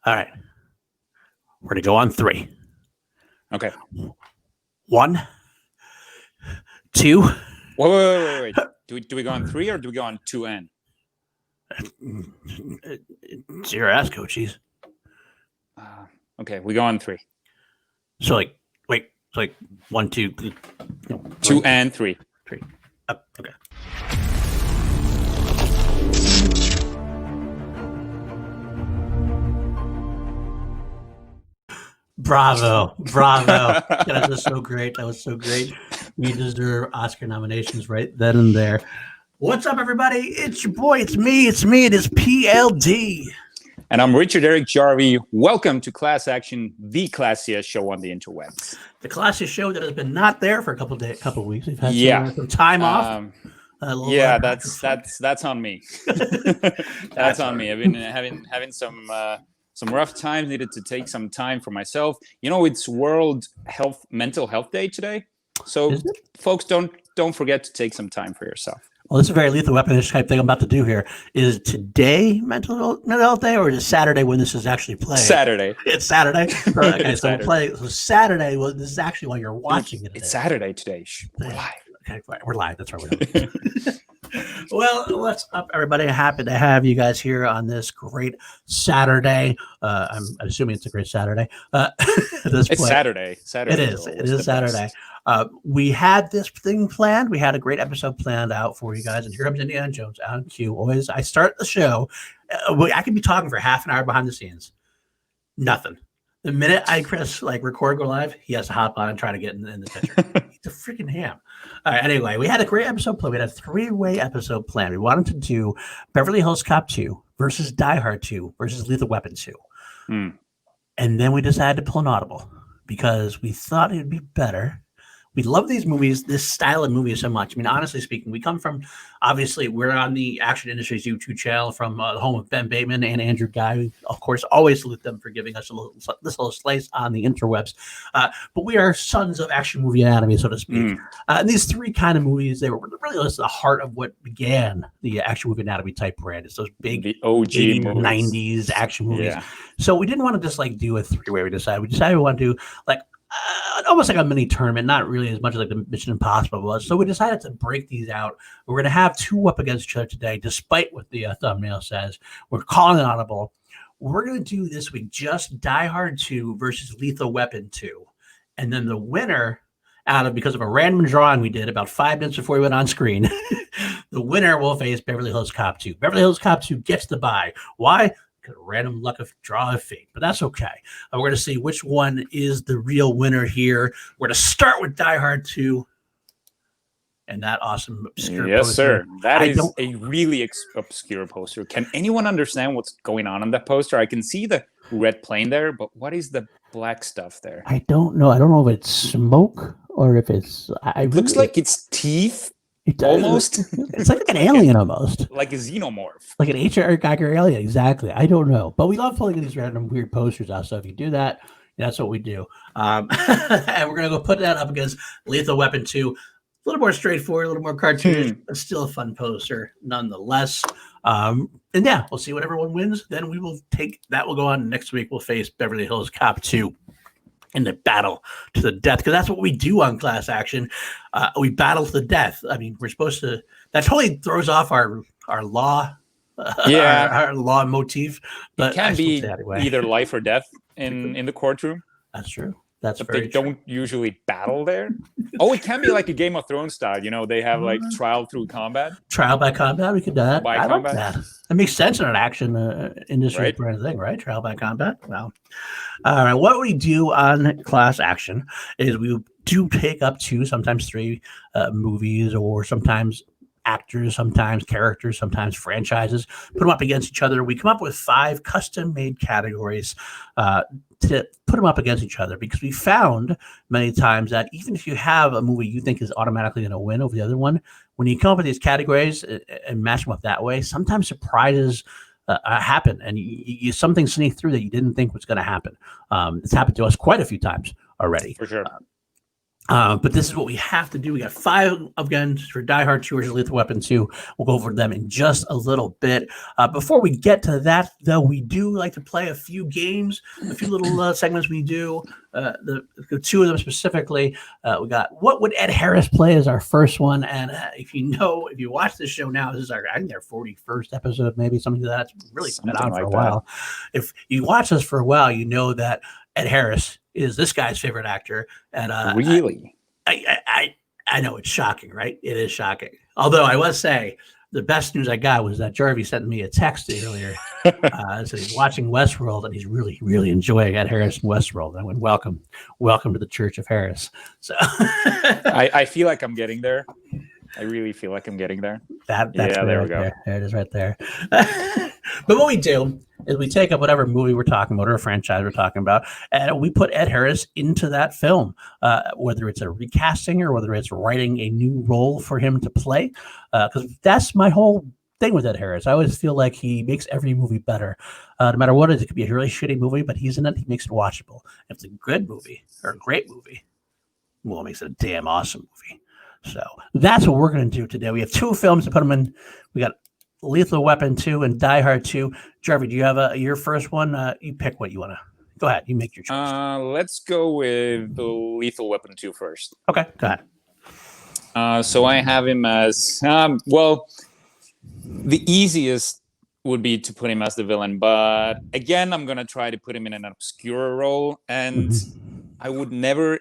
All right. We're going to go on 3. Okay. 1, 2. Wait. Do we go on 3 or do we go on 2N? It's your ass, coaches. Okay, we go on 3. So, like, wait. It's like 1, 2. No, 2 and 3. 3. Okay. Bravo. That was so great. We deserve Oscar nominations right then and there. What's up, everybody? It's your boy. It's me. It is PLD. And I'm Richard Eric Jarvi. Welcome to Class Action, the classiest show on the interwebs. The classiest show that has been not there for a couple of weeks. We've had some time off. That's on me. That's on me. I've been having some rough times. Needed to take some time for myself. You know, it's World Mental Health Day today, so folks, don't forget to take some time for yourself. Well, this is a very Lethal Weapon-ish type thing I'm about to do here. Is it today Mental Health Day, or is it Saturday when this is actually playing? Saturday. It's Saturday. Okay, It's so Saturday. we'll play. So Saturday. Well, this is actually while you're watching it. It's Saturday today. We're live. Okay, we're live. That's right. Well, what's up, everybody? Happy to have you guys here on this great Saturday. I'm assuming it's a great Saturday. It's Saturday. It is Saturday. We had this thing planned. We had a great episode planned out for you guys. And here comes Indiana Jones on cue. Always, I start the show. I could be talking for half an hour behind the scenes. Nothing. The minute I press record, go live, he has to hop on and try to get in the picture. He's a freaking ham. All right, anyway, we had a great episode planned. We had a 3-way episode planned. We wanted to do Beverly Hills Cop 2 versus Die Hard 2 versus Lethal Weapon 2. And then we decided to pull an audible because we thought it would be better. We love these movies, this style of movie so much. I mean, honestly speaking, we come from, obviously, we're on the Action Industries YouTube channel from the home of Ben Bateman and Andrew Guy. We, of course, always salute them for giving us this little slice on the interwebs. But we are sons of action movie anatomy, so to speak. And these 3 kind of movies, they were really the heart of what began the action movie anatomy type brand. It's those big the OG 80s, 90s action movies. Yeah. So we didn't want to just do a 3-way. We decided we wanted to do almost like a mini tournament, not really as much as the Mission Impossible was. So we decided to break these out. We're going to have 2 up against each other today, despite what the thumbnail says. We're calling it audible. We're going to do this week just Die Hard 2 versus Lethal Weapon 2. And then the winner, because of a random drawing we did about 5 minutes before we went on screen, the winner will face Beverly Hills Cop 2. Beverly Hills Cop 2 gets the bye. Why? Random luck of draw of fate, but that's okay. We're going to see which one is the real winner here. We're going to start with Die Hard 2 and that awesome obscure poster. Sir. That is a really obscure poster. Can anyone understand what's going on that poster? I can see the red plane there, but what is the black stuff there? I don't know. I don't know if it's smoke or if it's... It looks like it's teeth. It does. Almost. It's like an alien almost. Like a xenomorph. Like an H.R. Geiger alien, exactly. I don't know. But we love pulling these random weird posters out. So if you do that, that's what we do. And we're going to go put that up against Lethal Weapon 2. A little more straightforward, a little more cartoonish, but still a fun poster nonetheless. And yeah, we'll see what everyone wins. Then we will that will go on next week. We'll face Beverly Hills Cop 2. In the battle to the death, because that's what we do on Class Action. We battle to the death. I mean, we're supposed to. That totally throws off our law, our law motif. But it can be either life or death in the courtroom. That's true. That's but very they don't usually battle there. Oh, it can be like a Game of Thrones style. You know, they have trial through combat. Trial by combat. We could do that. By combat. Like that. That makes sense in an action industry kind of thing, right? Trial by combat. Well, all right. What we do on Class Action is we do take up 2, sometimes 3 movies, or sometimes actors, sometimes characters, sometimes franchises, put them up against each other. We come up with 5 custom-made categories to put them up against each other, because we found many times that even if you have a movie you think is automatically going to win over the other one, when you come up with these categories and match them up that way, sometimes surprises happen, and you something sneak through that you didn't think was going to happen. It's happened to us quite a few times already. For sure. But this is what we have to do. We got 5 again for Die Hard 2 versus Lethal Weapon 2. We'll go over them in just a little bit. Before we get to that, though, we do like to play a few games, a few little segments we do. The 2 of them specifically. We got What Would Ed Harris Play as our first one. And if you watch this show now, this is I think their 41st episode, maybe something like that. It's really been on for a while. If you watch this for a while, you know that Ed Harris is this guy's favorite actor. And really, I know it's shocking, right? It is shocking. Although I will say the best news I got was that Jarvi sent me a text earlier. So he's watching Westworld and he's really, really enjoying Ed Harris in Westworld. I went, welcome to the Church of Harris. So I feel like I'm getting there. I really feel like I'm getting there. That's there we go. There it is right there. But what we do is we take up whatever movie we're talking about or a franchise we're talking about, and we put Ed Harris into that film, whether it's a recasting or whether it's writing a new role for him to play, because that's my whole thing with Ed Harris. I always feel like he makes every movie better, no matter what it is. It could be a really shitty movie, but he's in it. He makes it watchable. If it's a good movie or a great movie, well, it makes it a damn awesome movie. So that's what we're going to do today. We have 2 films to put them in. We got Lethal Weapon 2 and Die Hard 2. Jarvi, do you have your first one? You pick what you want to. Go ahead. You make your choice. Let's go with the Lethal Weapon 2 first. Okay, go ahead. So I have him as, the easiest would be to put him as the villain. But again, I'm going to try to put him in an obscure role. And I would never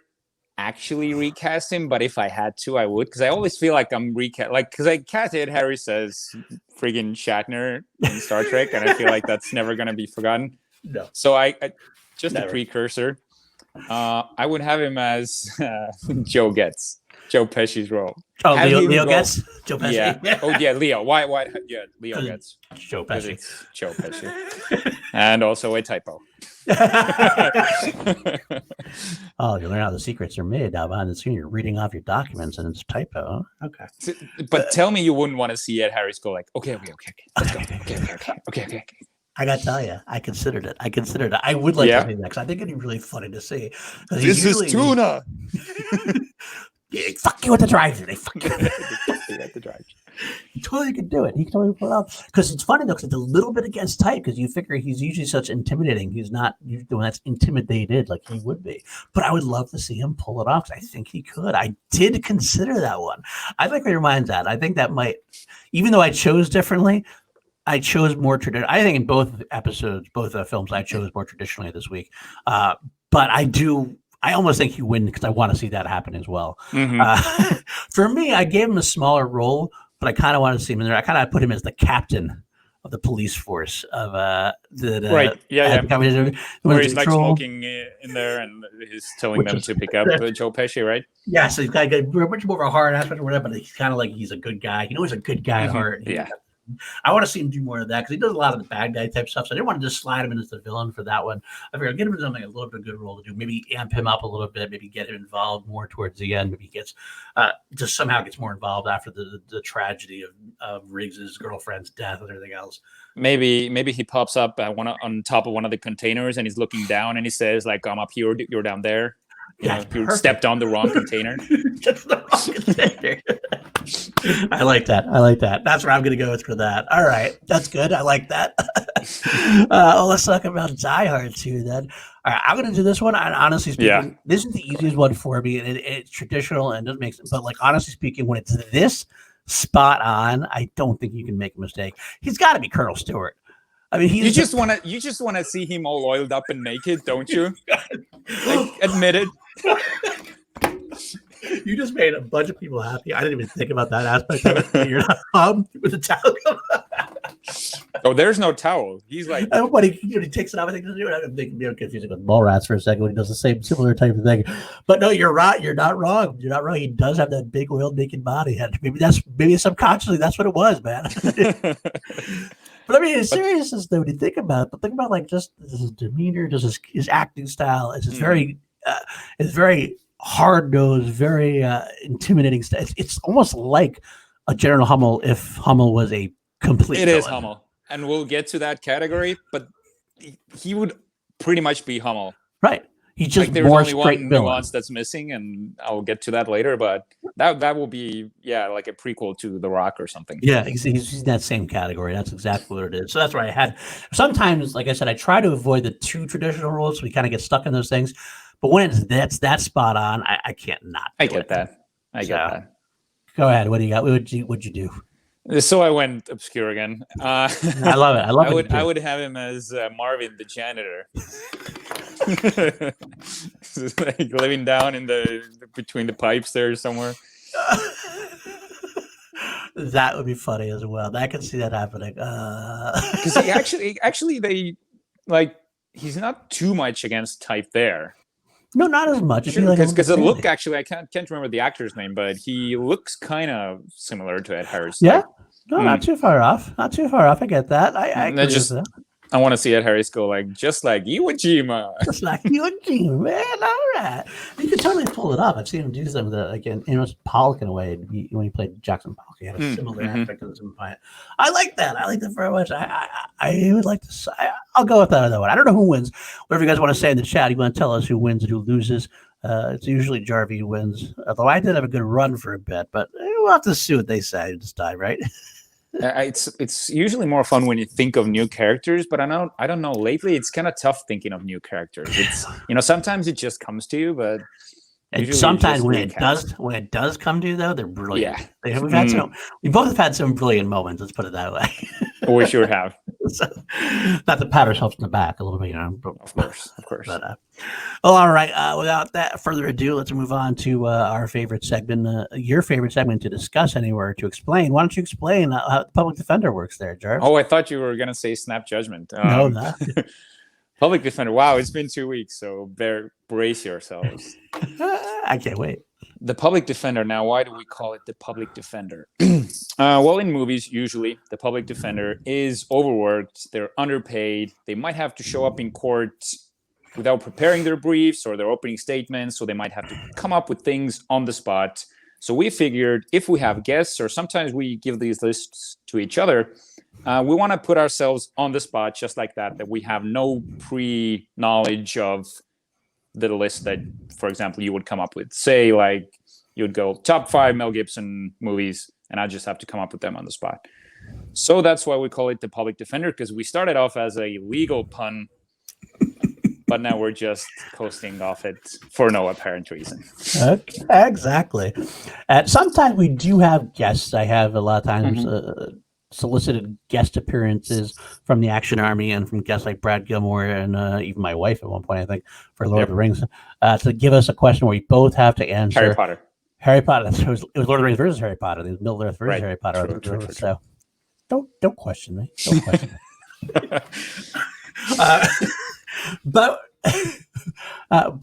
actually recast him, but if I had to, I would, because I always feel like I'm because I cast Ed Harris as friggin' Shatner in Star Trek, and I feel like that's never gonna be forgotten. No. So I just never. A precursor. I would have him as Joe Pesci's role. Oh, Leo Getz? Joe Pesci. Yeah. Oh yeah, Leo. Why? Yeah, Leo Getz. Joe Pesci. It's Joe Pesci. And also a typo. Oh, you learn how the secrets are made now behind the scene. You're reading off your documents and it's a typo. Huh? Okay. But tell me you wouldn't want to see Ed Harris go like, okay, let's go. Okay. I gotta tell you, I considered it. I would like to see that because I think it'd be really funny to see. This is tuna. Yeah, fuck you with the drive-thru. They fuck you at the drive-thru. He totally could do it. He could totally pull it off. Because it's funny though, because it's a little bit against type. Because you figure he's usually such intimidating. He's not usually the one that's intimidated like he would be. But I would love to see him pull it off. Because I think he could. I did consider that one. I like where your mind's at. I think that might, even though I chose differently, I chose more traditional. I think in both episodes, both films, I chose more traditionally this week. But I almost think he win because I want to see that happen as well. For me, I gave him a smaller role, but I kind of want to see him in there. I kind of put him as the captain of the police force of right. Where he's like smoking in there and he's telling them to pick up Joe Pesci, right? Yeah, so he's got much more of a hard aspect or whatever, but he's kind of like he's a good guy. You know, he's a good guy at heart. Yeah. I want to see him do more of that because he does a lot of the bad guy type stuff. So I didn't want to just slide him in as the villain for that one. I figured I'd get him something a little bit good role to do. Maybe amp him up a little bit. Maybe get him involved more towards the end. Maybe he gets just somehow gets more involved after the tragedy of Riggs's girlfriend's death and everything else. Maybe he pops up on top of one of the containers and he's looking down and he says like, "I'm up here, you're down there." You stepped on the wrong container. Just the wrong container. I like that. That's where I'm going to go with for that. All right. That's good. I like that. Let's talk about Die Hard 2 then. All right. I'm going to do this one. And honestly speaking, this is the easiest one for me. And it's traditional and doesn't make sense. But like, honestly speaking, when it's this spot on, I don't think you can make a mistake. He's got to be Colonel Stewart. I mean, you just want to see him all oiled up and naked, don't you? Like, admit it. You just made a bunch of people happy. I didn't even think about that aspect of it. You're not with the towel. Oh, there's no towel. He's like everybody. He takes it off. I think I'm confusing with Mallrats for a second when he does the same similar type of thing. But no, you're right. You're not wrong. He does have that big oiled naked body. Maybe subconsciously that's what it was, man. But I mean, in seriousness, though, when you think about like just his demeanor, just his acting style. It's very hard nosed, very intimidating. It's almost like a General Hummel if Hummel was a complete. It is Hummel, and we'll get to that category, but he would pretty much be Hummel, right? He's just like there's more only straight one villain. nuance that's missing, and I'll get to that later. But that will be like a prequel to The Rock or something. Yeah, he's in that same category. That's exactly what it is. So that's why I had sometimes, like I said, I try to avoid the too traditional roles. So we kind of get stuck in those things. But when it's that spot on, I can't not. I get that. I get that. Go ahead. What do you got? What'd you do? So I went obscure again. I love it. I love it. I would have him as Marvin, the janitor, like living down in between the pipes there somewhere. That would be funny as well. I can see that happening. Because actually, they like he's not too much against type there. No, not as much. Because the look, actually, I can't remember the actor's name, but he looks kind of similar to Ed Harris. Yeah, no, not too far off. Not too far off. I get that. I agree with that. I want to see Ed Harris go like just like Iwo Jima. Just like Iwo Jima, man. All right, you can totally pull it up. I've seen him do some of the again. Pollock in a way when he played Jackson Pollock. He had a similar aspect of him. I like that. I like that very much. I would like to. I'll go with that other one. I don't know who wins. Whatever you guys want to say in the chat, you want to tell us who wins and who loses. It's usually Jarvi who wins. Although I did have a good run for a bit, but we'll have to see what they say this time, right? It's usually more fun when you think of new characters, but I don't know. Lately, it's kind of tough thinking of new characters. It's sometimes it just comes to you, but sometimes when it does come to you, though, they're brilliant. Yeah, we both have had some brilliant moments. Let's put it that way. We sure have. So, not to pat ourselves in the back a little bit, Of course. But, well, all right. Without that further ado, let's move on to our favorite segment, your favorite segment to discuss anywhere to explain. Why don't you explain how the public defender works there, Jarvis? Oh, I thought you were going to say snap judgment. No, not. Public defender. Wow, it's been 2 weeks, so brace yourselves. I can't wait. The public defender. Now, why do we call it the public defender? Well, in movies, usually the public defender is overworked. They're underpaid. They might have to show up in court without preparing their briefs or their opening statements, so they might have to come up with things on the spot. So we figured if we have guests, or sometimes we give these lists to each other, we want to put ourselves on the spot just like that we have no pre-knowledge of the list that, for example, you would come up with. Say, like, you would go top 5 Mel Gibson movies, and I just have to come up with them on the spot. So that's why we call it the public defender, because we started off as a legal pun, but now we're just coasting off it for no apparent reason. Okay, exactly. Sometimes we do have guests. I have a lot of times solicited guest appearances from the Action Army and from guests like Brad Gilmore and even my wife at one point, I think, for Lord of the Rings, to give us a question where we both have to answer. Harry Potter. It was Lord of the Rings versus Harry Potter. It was Middle Earth versus Harry Potter. True. So don't question me. Don't question me. But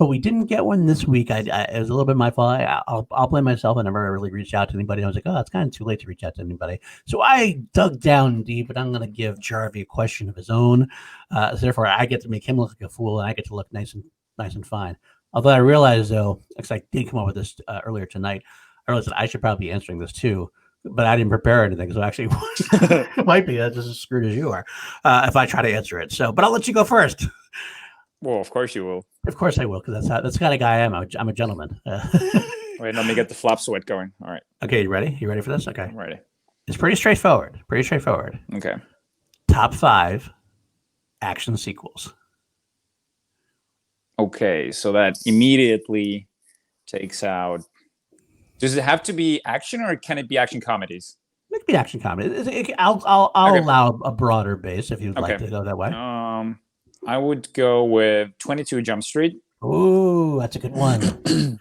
we didn't get one this week. It was a little bit my fault. I'll blame myself. I never really reached out to anybody. I was like, oh, it's kind of too late to reach out to anybody. So I dug down deep, and I'm going to give Jarvi a question of his own. So therefore, I get to make him look like a fool, and I get to look nice and fine. Although I realized, though, because I did come up with this earlier tonight, I realized that I should probably be answering this too. But I didn't prepare anything, so actually it might be just as screwed as you are if I try to answer it. So, but I'll let you go first. Well, of course you will. Of course I will, because that's the kind of guy I am. I'm a gentleman. Wait, let me get the flop sweat going. All right. Okay, you ready? You ready for this? Okay. I'm ready. It's pretty straightforward. Okay. Top 5 action sequels. Okay, so that immediately takes out. Does it have to be action, or can it be action comedies? It could be action comedy. I'll allow a broader base if you'd like to go that way. I would go with 22 Jump Street. Ooh, that's a good one.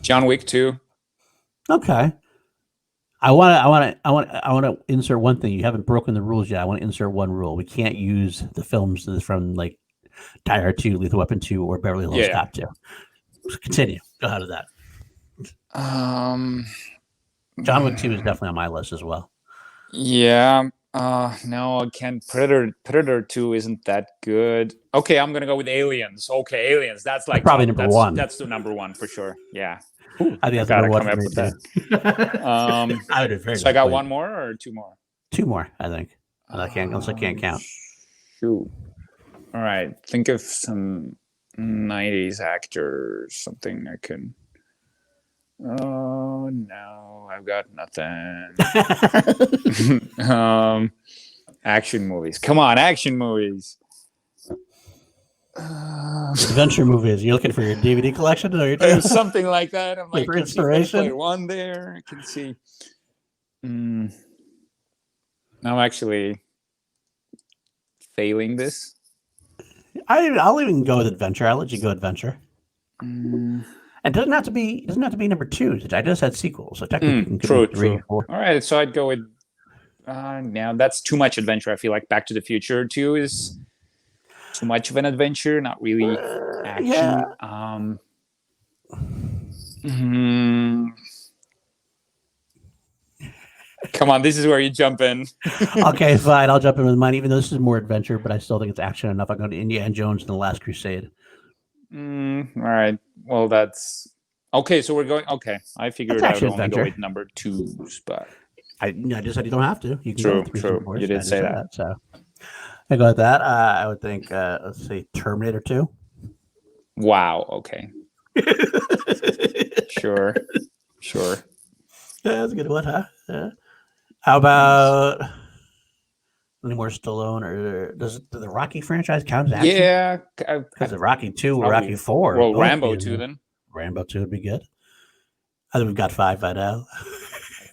John Wick 2. Okay. I want to insert one thing. You haven't broken the rules yet. I want to insert one rule. We can't use the films from like Die Hard 2, Lethal Weapon 2, or Beverly Hills Cop 2. Continue. Go ahead with that. John Wick 2 is definitely on my list as well. Yeah. No, I can't. Predator 2 isn't that good. Okay, I'm gonna go with Aliens. Okay, Aliens. That's like probably number one. That's the number one for sure. Yeah. I think that's number one. Come up with that. So I got one more or two more? Two more, I think. Unless I can't count. Shoot. All right. Think of some 90s actors, something I can. Oh, no, I've got nothing. Action movies. Come on, action movies. Adventure movies. You're looking for your DVD collection? Or something like that. I'm like, for inspiration? Play one there. I can see. I'm actually failing this. I'll even go with adventure. I'll let you go adventure. It doesn't have to be number 2. I just had sequels, so technically you can true, 3, 4. All right, so I'd go with. Now that's too much adventure. I feel like Back to the Future 2 is too much of an adventure, not really action. Yeah. Come on, this is where you jump in. Okay, fine. I'll jump in with mine, even though this is more adventure, but I still think it's action enough. I'm going to Indiana Jones and the Last Crusade. All right. Well, that's okay. So we're going. Okay, I figured I would only go with number 2s, but I just said you don't have to. You can true, go with 3, true. 4s. You did say that. So I go with that. I would think. Let's see, Terminator 2. Wow. Okay. Sure. Yeah, that's a good one, huh? Yeah. How about any more Stallone, or does the Rocky franchise count as action? Yeah, because the Rocky 2 or Rocky 4. Well, Rambo 2 then. Rambo 2 would be good. I think we've got 5 by now.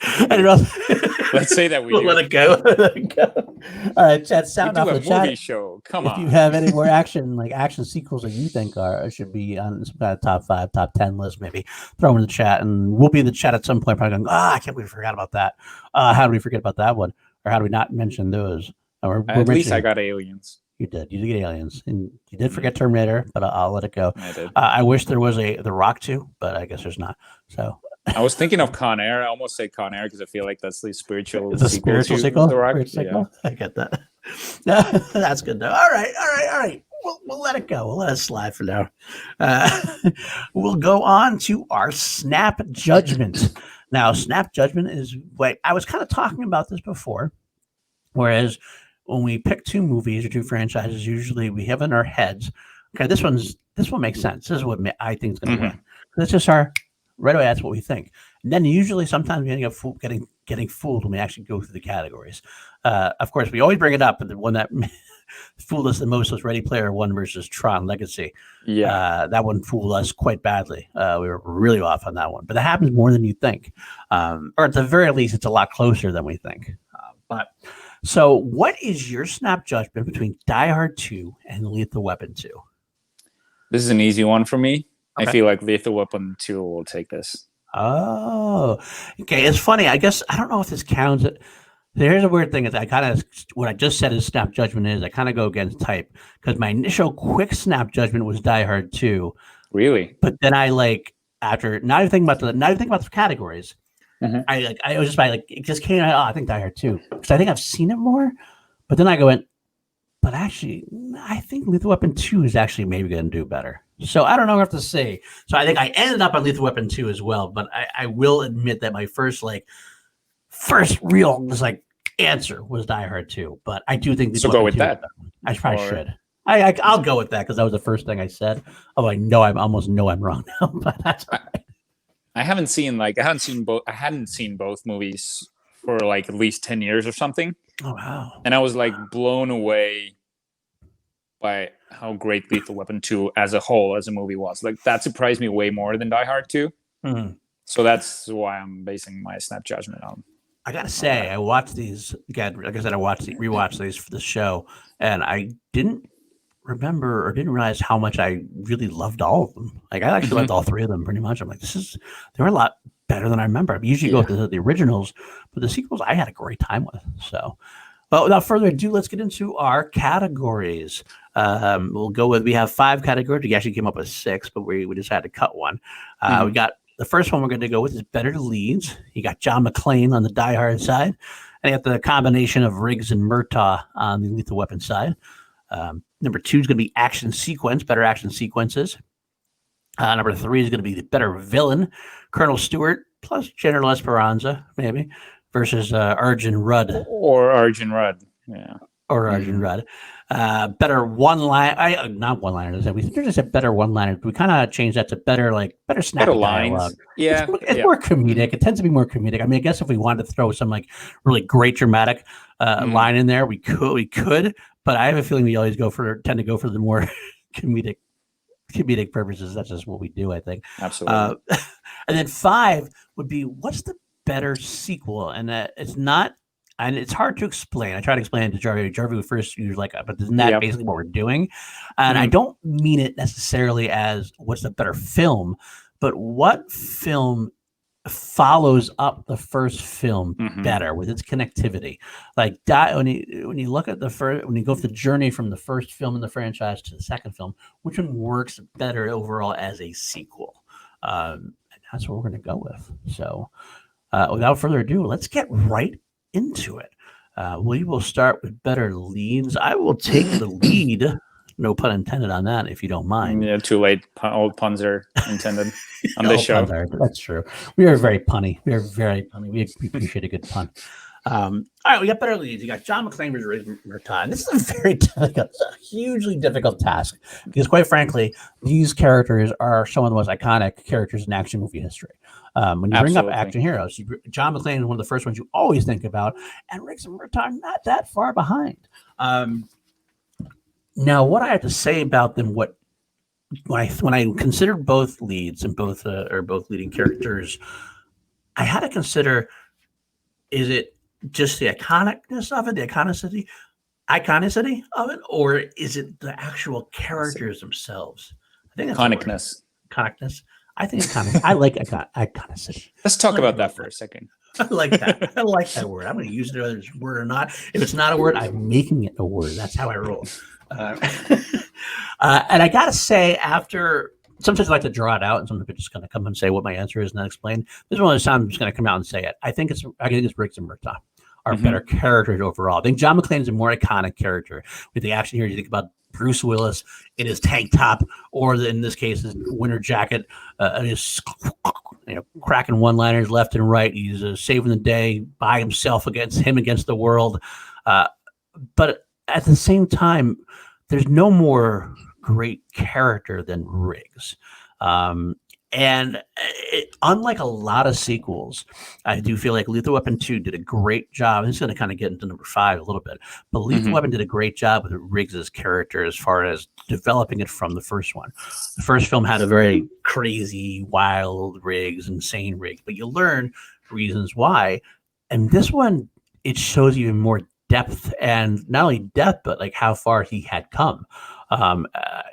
I don't know. Let's say that we'll let it go. All right, chat. Sound off the chat. Movie show. Come on. If you have any more action sequels that you think should be on some kind of top 5, top 10 list, maybe throw them in the chat, and we'll be in the chat at some point. Probably going, I can't believe we forgot about that. How do we forget about that one, or how do we not mention those? At least I got Aliens. You did. You did get Aliens, and you did forget Terminator, but I'll let it go. I did. I wish there was The Rock 2, but I guess there's not. So. I was thinking of Con Air. I almost say Con Air because I feel like that's the spiritual. It's a spiritual sequel. The Rock. Yeah. I get that. That's good though. All right. We'll let it go. We'll let it slide for now. We'll go on to our snap judgment. Now, snap judgment is what I was kind of talking about this before. Whereas when we pick 2 movies or 2 franchises, usually we have in our heads, okay, this one makes sense. This is what I think is going to win. That's just our. Right away, that's what we think. And then usually, sometimes we end up getting fooled when we actually go through the categories. Of course, we always bring it up, but the one that fooled us the most was Ready Player One versus Tron Legacy. Yeah, that one fooled us quite badly. We were really off on that one, but that happens more than you think, or at the very least, it's a lot closer than we think. So, what is your snap judgment between Die Hard 2 and Lethal Weapon 2? This is an easy one for me. Okay. I feel like Lethal Weapon 2 will take this. Oh, okay. It's funny. I guess I don't know if this counts. Here's a weird thing: is what I just said is snap judgment is. I kind of go against type because my initial quick snap judgment was Die Hard 2. Really? But then I after not even thinking about the categories. I was just it just came out. I think Die Hard 2 because I think I've seen it more. But then I went, but actually, I think Lethal Weapon 2 is actually maybe going to do better. So I don't know what to say. So I think I ended up on Lethal Weapon 2 as well. But I will admit that my first real answer was Die Hard 2. But I do think so. Go with that. I probably should. I'll go with that because that was the first thing I said. Oh, I almost know I'm wrong now, but that's all right. I hadn't seen both movies for at least 10 years or something. Oh wow! And I was blown away by how great Lethal Weapon 2 as a whole, as a movie was. That surprised me way more than Die Hard 2. Mm-hmm. So that's why I'm basing my snap judgment on. I gotta say, I watched these again. Like I said, rewatched these for the show, and I didn't remember or didn't realize how much I really loved all of them. I actually loved all 3 of them pretty much. I'm like, they were a lot better than I remember. I usually go with the originals, but the sequels I had a great time with. So, but without further ado, let's get into our categories. We'll go with, we have 5 categories. We actually came up with 6, but we just had to cut one. We got the first one we're going to go with is Better Leads. You got John McClane on the Die Hard side, and you got the combination of Riggs and Murtaugh on the Lethal Weapon side. Number 2 is going to be action sequence, better action sequences. Number 3 is going to be the better villain, Colonel Stewart plus General Esperanza, maybe, versus Arjun Rudd. Or Arjun Rudd, yeah. or Arjun Rudd. Better one-line, not one-liners. We just said better one-liners. We kind of changed that to better snappy dialogue. Yeah, it's more comedic. It tends to be more comedic. I mean, I guess if we wanted to throw some like really great dramatic line in there, we could. But I have a feeling we always tend to go for the more comedic purposes. That's just what we do, I think. Absolutely. And then 5 would be, what's the better sequel? And it's not. And it's hard to explain. I try to explain it to Jarvi. Jarvi first, you're like, but isn't that basically what we're doing? And I don't mean it necessarily as what's the better film, but what film follows up the first film better with its connectivity. Like that, when you look at when you go through the journey from the first film in the franchise to the second film, which one works better overall as a sequel? And that's what we're going to go with. So without further ado, let's get right into it. We will start with better leads. I will take the lead. No pun intended on that, if you don't mind. Yeah, too late. Old puns are intended on this show. That's true. We are very punny. We We appreciate a good pun. All right, we got better leads. You got John McClane versus Murtaugh. And this is a very difficult, hugely difficult task because, quite frankly, these characters are some of the most iconic characters in action movie history. When you bring up action heroes, John McClane is one of the first ones you always think about, and Riggs and Murtaugh not that far behind. Now, what I have to say about them, when I considered both leads and both leading characters, I had to consider: is it just the iconicness of it, the iconicity of it, or is it the actual characters themselves? I think it's iconicness. I think I like iconicity. Let's talk about that for a second. I like that. I like that word. I'm going to use it whether it's a word or not. If it's not a word, I'm making it a word. That's how I roll. And I got to say, sometimes I like to draw it out, and sometimes I'm just going to come and say what my answer is and then explain. This is one of those times I'm just going to come out and say it. I think it's Riggs and Murtaugh are better characters overall. I think John McClane is a more iconic character. With the action here, you think about Bruce Willis in his tank top, or in this case, his winter jacket, and his cracking one-liners left and right. He's saving the day by himself against the world. But at the same time, there's no more great character than Riggs. Unlike a lot of sequels, I do feel like Lethal Weapon 2 did a great job. It's going to kind of get into number 5 a little bit, but Lethal Weapon did a great job with Riggs' character as far as developing it from the first one. The first film had a very crazy, wild Riggs, insane Riggs, but you learn reasons why. And this one, it shows even more depth, and not only depth, but like how far he had come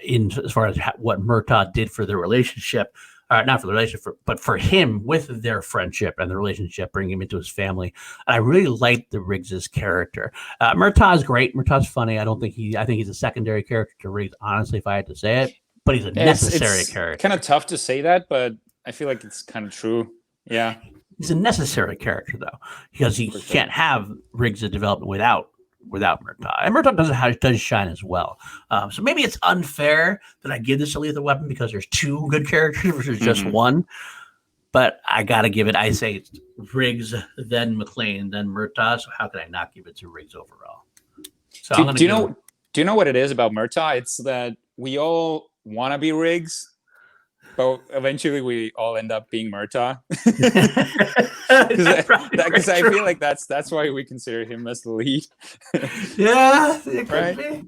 in as far as what Murtaugh did for their relationship. Not for the relationship, but for him with their friendship and the relationship, bringing him into his family. And I really liked the Riggs' character. Murtaugh's great. Murtaugh's funny. I think he's a secondary character to Riggs, honestly, if I had to say it. But he's a necessary character. Kind of tough to say that, but I feel like it's kind of true. Yeah. He's a necessary character, though, because he can't have Riggs' development without Murtaugh. And Murtaugh does shine as well. So maybe it's unfair that I give this a Lethal Weapon because there's 2 good characters versus just one. But I got to give it, I say it's Riggs, then McClane, then Murtaugh. So how could I not give it to Riggs overall? So do you know what it is about Murtaugh? It's that we all want to be Riggs, but eventually we all end up being Murtaugh. Because I feel like that's why we consider him as the lead. Yeah, it could be.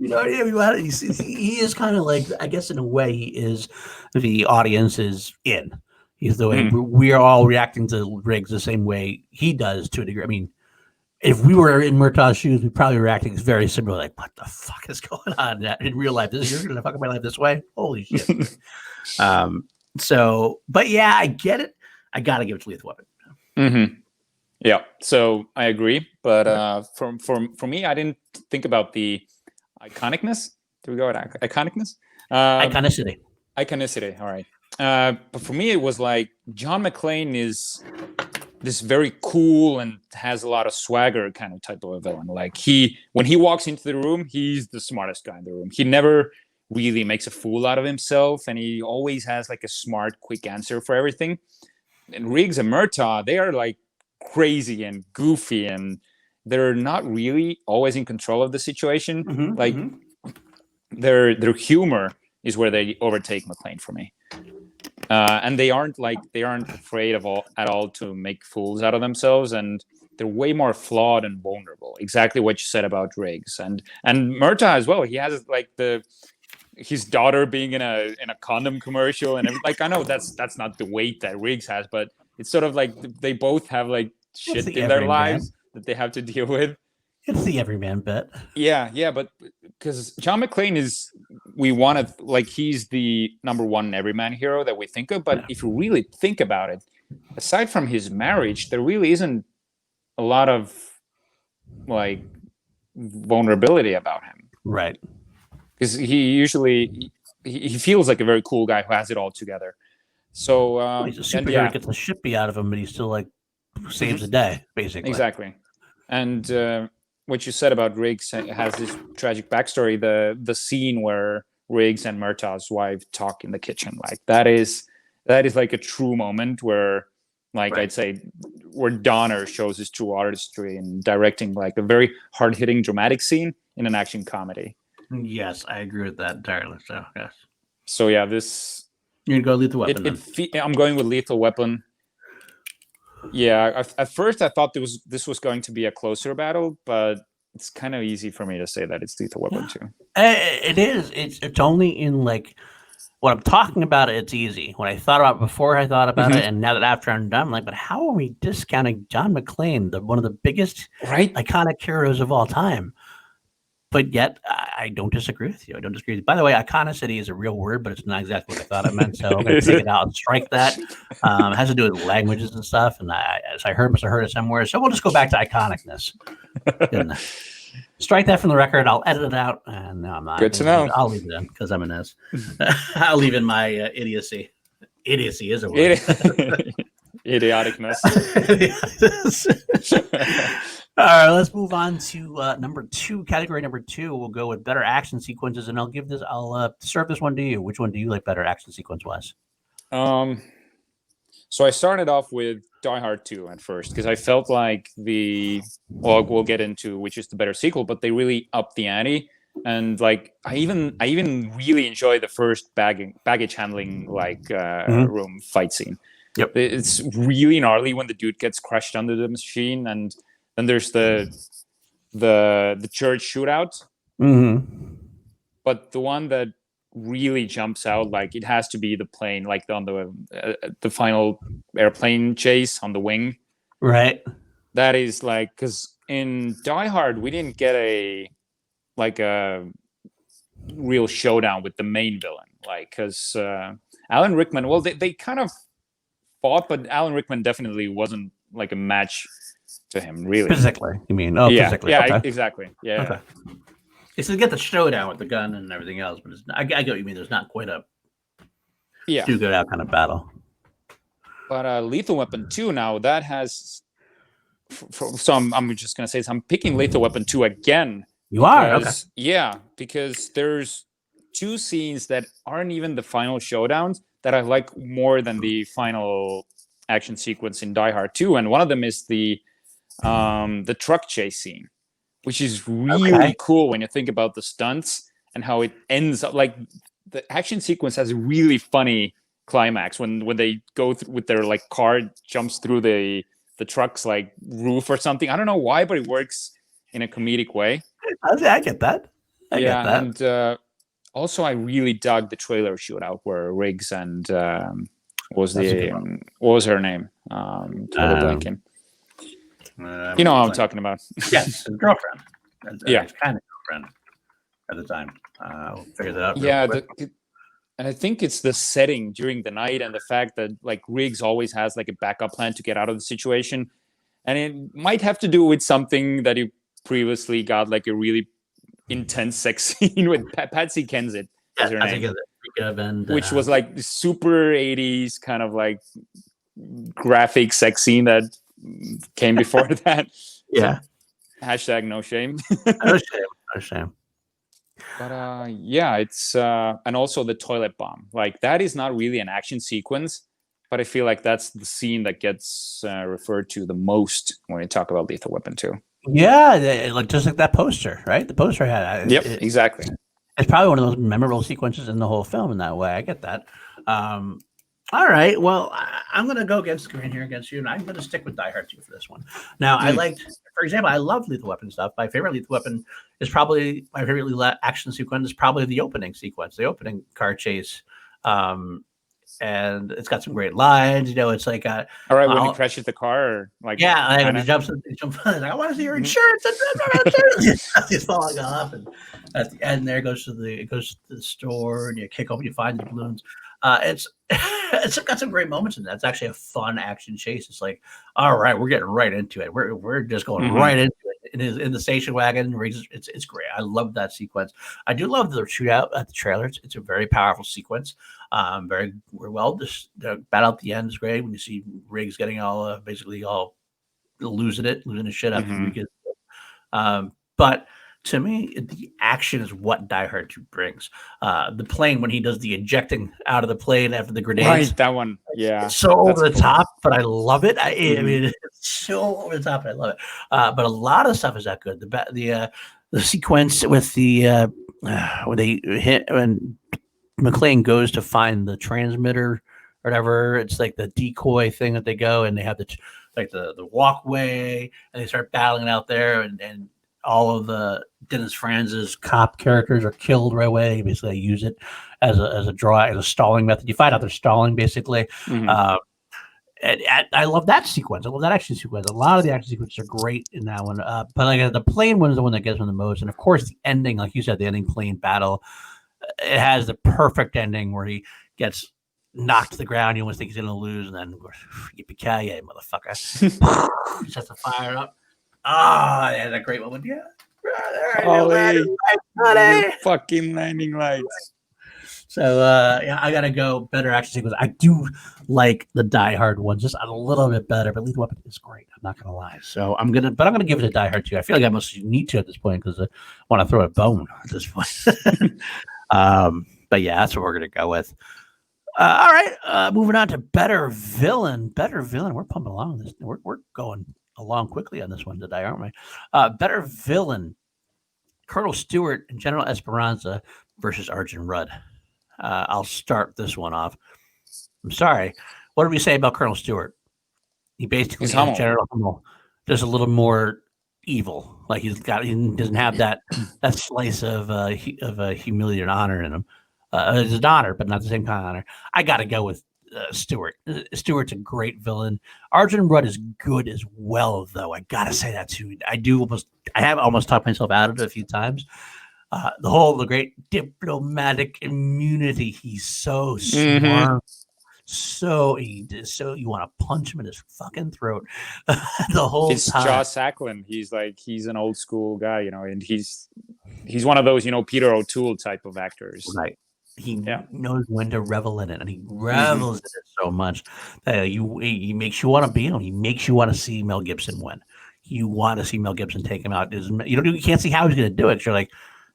He is kind of like, I guess in a way, he is the audience is in. He's the way we are all reacting to Riggs the same way he does to a degree. I mean, if we were in Murtaugh's shoes, we'd probably reacting very similar. Like, what the fuck is going on in real life? You're going to fuck up my life this way? Holy shit. But yeah, I get it. I got to give it to Lethal Weapon. Yeah, so I agree. But for me, I didn't think about the iconicness. Do we go at iconicness? Iconicity. Iconicity, all right. But for me, it was like John McClane is this very cool and has a lot of swagger kind of type of a villain. Like when he walks into the room, he's the smartest guy in the room. He never really makes a fool out of himself, and he always has like a smart, quick answer for everything. And Riggs and Murtaugh, they are like crazy and goofy and they're not really always in control of the situation. Mhm, Like mhm. their humor is where they overtake McClane for me. And they aren't afraid of at all to make fools out of themselves, and they're way more flawed and vulnerable. Exactly what you said about Riggs and Murtaugh as well. He has like his daughter being in a condom commercial, and like I know that's not the weight that Riggs has, but it's sort of like they both have like It's shit the in their everyman. lives that they have to deal with. It's the everyman bit. Yeah, but because John McClane he's the number one everyman hero that we think of. But if you really think about it, aside from his marriage, there really isn't a lot of like vulnerability about him. Right. Because he usually he feels like a very cool guy who has it all together. So Well, he's a superhero that gets the shit beat out of him, but he still like saves the day, basically. Exactly. And what you said about Riggs has this tragic backstory. The scene where Riggs and Murtaugh's wife talk in the kitchen, like that is like a true moment where, like, right. I'd say, where Donner shows his true artistry in directing like a very hard-hitting dramatic scene in an action comedy. Yes, I agree with that entirely. So yes. So yeah, this you're gonna go Lethal Weapon. I'm going with Lethal Weapon. Yeah, at first I thought this was going to be a closer battle, but it's kind of easy for me to say that it's Lethal Weapon too. It is. It's only in like when I'm talking about it, it's easy. When I thought about it before, I thought about it, and now that after I'm done, I'm like, but how are we discounting John McClane, one of the biggest iconic heroes of all time? But yet, I don't disagree with you. I don't disagree with you. By the way, iconicity is a real word, but it's not exactly what I thought it meant. So I'm going to take it out and strike that. It has to do with languages and stuff. And as I must have heard it somewhere. So we'll just go back to iconicness. Strike that from the record. I'll edit it out. And no, I'm not. Good to know. I'll leave it in because I'm an S. I'll leave in my idiocy. Idiocy is a word. Idioticness. All right, let's move on to number 2. Category number 2. We'll go with better action sequences, and I'll serve this one to you. Which one do you like better action sequence wise? So I started off with Die Hard 2 at first because I felt like we'll get into which is the better sequel, but they really upped the ante. And like I even really enjoy the first baggage handling room fight scene. Yep, it's really gnarly when the dude gets crushed under the machine, and then there's the church shootout. Mm-hmm. But the one that really jumps out, like it has to be the plane, like on the final airplane chase on the wing. Right. That is like because in Die Hard we didn't get a real showdown with the main villain, like because Alan Rickman. Well, they kind of fought, but Alan Rickman definitely wasn't like a match to him, really. Physically, you mean? Oh, yeah, physically. Yeah, okay. Exactly. Yeah. Okay. It's to get the showdown with the gun and everything else, but I get what you mean. There's not quite a too good out kind of battle. But Lethal Weapon 2 now that has. So I'm just gonna say I'm picking Lethal Weapon 2 again. You are? Okay. Yeah, because there's 2 scenes that aren't even the final showdowns that I like more than the final action sequence in Die Hard 2, and one of them is the truck chase scene, which is really cool when you think about the stunts and how it ends up. Like the action sequence has a really funny climax when they go with their like car jumps through the truck's like roof or something. I don't know why, but it works in a comedic way. I get that. I get that. And also I really dug the trailer shootout where Riggs and what was her name? Totally blanking. You know what I'm talking about. Yes, his girlfriend. Yeah, his kind of girlfriend at the time. We'll figure that out. Yeah, and I think it's the setting during the night and the fact that like Riggs always has like a backup plan to get out of the situation, and it might have to do with something that he previously got like a really intense sex scene with Patsy Kensit. Is her name, which was like super 80s kind of like graphic sex scene that came before that. Yeah. Hashtag no shame. No shame. But yeah, it's and also the toilet bomb. Like that is not really an action sequence, but I feel like that's the scene that gets referred to the most when we talk about Lethal Weapon 2. Yeah, like just like that poster, right? The poster had exactly. It's probably one of those memorable sequences in the whole film in that way. I get that. All right. Well, I'm going to go against the grain here against you, and I'm going to stick with Die Hard 2 for this one. Now, I liked, for example, I love Lethal Weapon stuff. My favorite Lethal Weapon is probably my favorite action sequence is probably the opening sequence, the opening car chase. And it's got some great lines. It's like all right, when he crashes the car, or like and he jumps like, I want to see your insurance. He's falling off, and at the end there goes to the store, and you kick open, you find the balloons. It's got some great moments in that. It's actually a fun action chase. It's like, all right, we're getting right into it. We're just going right into it in the station wagon. It's great. I love that sequence. I do love the shootout at the trailers. It's a very powerful sequence. Very well. The battle at the end is great when you see Riggs getting basically all losing his shit after he gets. But to me, the action is what Die Hard 2 brings. The plane, when he does the ejecting out of the plane after the grenades. Right, that one. Yeah. It's so over the top, but I love it. I mean, it's so over the top, but I love it. But a lot of stuff is that good. The sequence with the when they hit when McClane goes to find the transmitter or whatever. It's like the decoy thing that they go and they have the walkway and they start battling out there and all of the Dennis Franz's cop characters are killed right away. Basically, they use it as a stalling method. You find out they're stalling basically. And I love that sequence. I love that action sequence. A lot of the action sequences are great in that one. But like the plane one is the one that gets me the most. And of course, the ending, like you said, the ending plane battle. It has the perfect ending where he gets knocked to the ground. You almost think he's going to lose, and then yippee-ki-yay, motherfucker. Sets the fire up. Yeah, that great moment. Yeah. Fucking landing lights. So, I got to go better action sequence. I do like the Die Hard one just a little bit better, but Lethal Weapon is great. I'm not going to lie. So, I'm going to give it a Die Hard 2. I feel like I must need to at this point because I want to throw a bone at this point. But yeah, that's what we're going to go with. All right. Moving on to better villain. We're pumping along this. We're going along quickly on this one today, aren't we? Better villain. Colonel Stewart and General Esperanza versus Arjun Rudd. I'll start this one off. I'm sorry. What did we say about Colonel Stewart? He basically is General Hummel, just a little more evil. Like he doesn't have that slice of humility and honor in him. It's an honor, but not the same kind of honor. I got to go with Stewart. Stewart's a great villain. Arjun Rudd is good as well, though. I got to say that too. I have almost talked myself out of it a few times. The great diplomatic immunity. He's so smart. So you want to punch him in his fucking throat the whole it's time. Josh Sacklin. He's an old school guy, and he's one of those, Peter O'Toole type of actors. Right. He knows when to revel in it, and he revels in it so much that he makes you want to be him. He makes you want to see Mel Gibson win. You want to see Mel Gibson take him out. You can't see how he's going to do it. You're like,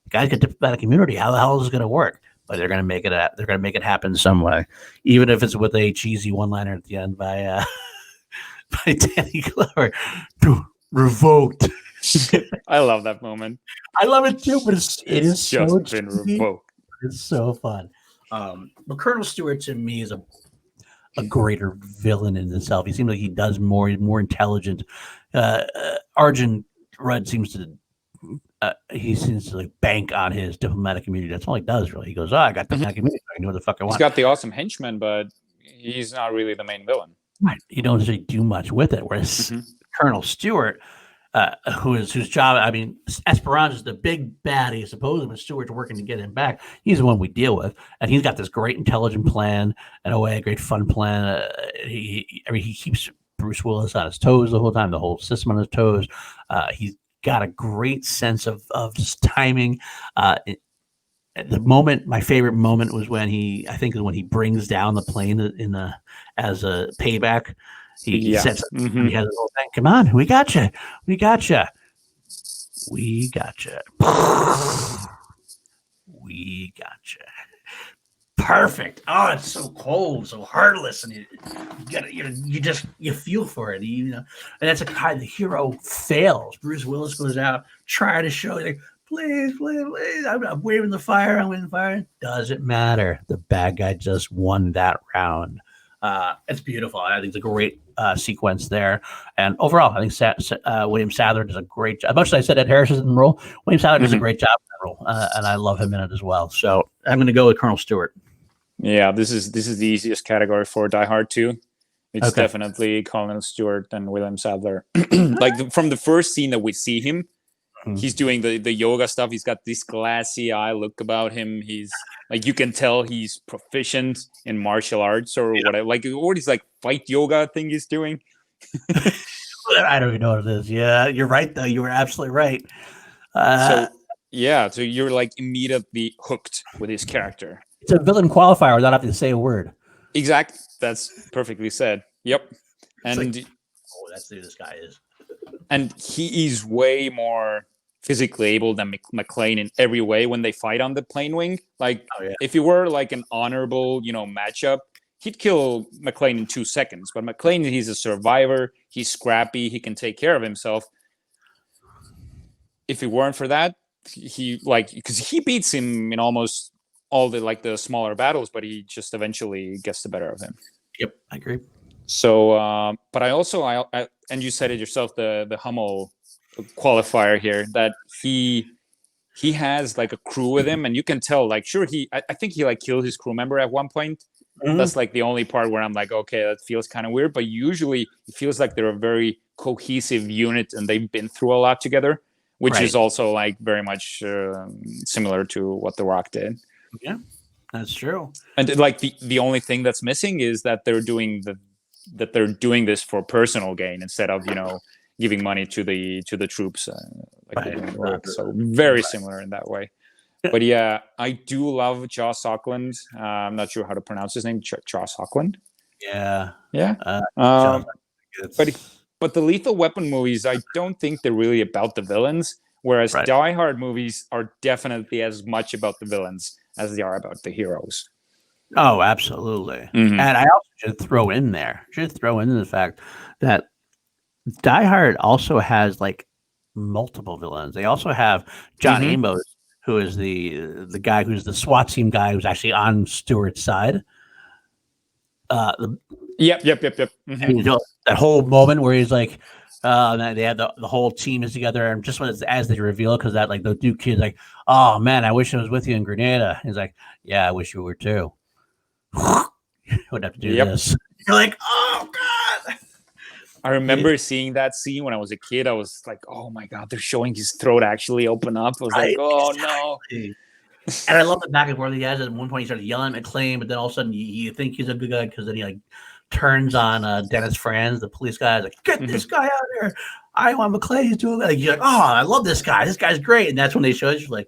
the guy's got diplomatic immunity. How the hell is this going to work? But they're going to make it. They're going to make it happen some way, even if it's with a cheesy one-liner at the end by Danny Glover. Revoked. I love that moment. I love it too, but it is just so been cheesy. revoked. It's so fun. But Colonel Stewart to me is a greater villain in himself. He seems like he does more. He's more intelligent. Arjun Rudd seems to bank on his diplomatic immunity. That's all he does, really. He goes, I got diplomatic immunity. I can do what the fuck I want. He's got the awesome henchman, but he's not really the main villain. Right. He don't really do much with it. Whereas Colonel Stewart, whose job, Esperanza is the big baddie. Supposedly Stewart's working to get him back. He's the one we deal with. And he's got this great intelligent plan, a great fun plan. He keeps Bruce Willis on his toes the whole time, the whole system on his toes. He's got a great sense of just timing. My favorite moment was when he brings down the plane as a payback. He says, he has a little thing. Come on, we got you. We got you. We got you. We got you. perfect. Oh, it's so cold, so heartless, and you feel for it, you know. And that's a kind the hero fails. Bruce Willis goes out trying to show like, please, I'm waving the fire. I'm waving the fire. Doesn't matter. The bad guy just won that round. It's beautiful. I think it's a great sequence there. And overall, I think William Sadler does a great job. As much as I said Ed Harris is in the role, William Sadler does a great job in that role, and I love him in it as well. So I'm going to go with Colonel Stewart. Yeah, this is the easiest category for Die Hard 2. It's definitely Colonel Stewart and William Sadler. Like from the first scene that we see him, he's doing the yoga stuff. He's got this glassy eye look about him. He's like, you can tell he's proficient in martial arts or whatever. Like what is like fight yoga thing he's doing. I don't even know what it is. Yeah, you're right though. You were absolutely right. So you're like immediately hooked with his character. It's a villain qualifier without having to say a word. Exactly. That's perfectly said. Yep. And like, that's who this guy is. And he is way more physically able than McClane in every way when they fight on the plane wing. Like if he were like an honorable, matchup, he'd kill McClane in 2 seconds. But McClane, he's a survivor. He's scrappy. He can take care of himself. If it weren't for that, because he beats him in almost all the smaller battles, but he just eventually gets the better of him. Yep, I agree. So, but I also, and you said it yourself, the Hummel qualifier here, that he has like a crew with him, and you can tell, like, sure, I think he like killed his crew member at one point. That's like the only part where I'm like, okay, that feels kind of weird, but usually it feels like they're a very cohesive unit and they've been through a lot together, which is also like very much similar to what The Rock did. Yeah, that's true. And like the only thing that's missing is that they're doing this for personal gain instead of giving money to the troops. So very similar in that way. But yeah, I do love Joss Auckland. I'm not sure how to pronounce his name. Joss Auckland. Yeah. But the Lethal Weapon movies, I don't think they're really about the villains. Whereas Die Hard movies are definitely as much about the villains as they are about the heroes. Oh, absolutely. And I also should throw in the fact that Die Hard also has like multiple villains. They also have John Amos, who is the guy who's the SWAT team guy who's actually on Stewart's side. Yep. That whole moment where he's like, they had the whole team is together, and just when as they reveal, because that like the Duke kid's like, oh man, I wish I was with you in Grenada. He's like, yeah, I wish you were too. Would have to do this. You're like, oh god. I remember seeing that scene when I was a kid. I was like, oh my god, they're showing his throat actually open up. I was like, oh no. And I love the back and forth he has. At one point, he started yelling at McClane, but then all of a sudden, you think he's a good guy because then he like turns on Dennis Franz, the police guy. Is like, get this guy out of here! I want McClane. He's doing like you're like, oh, I love this guy. This guy's great. And that's when they show you, like,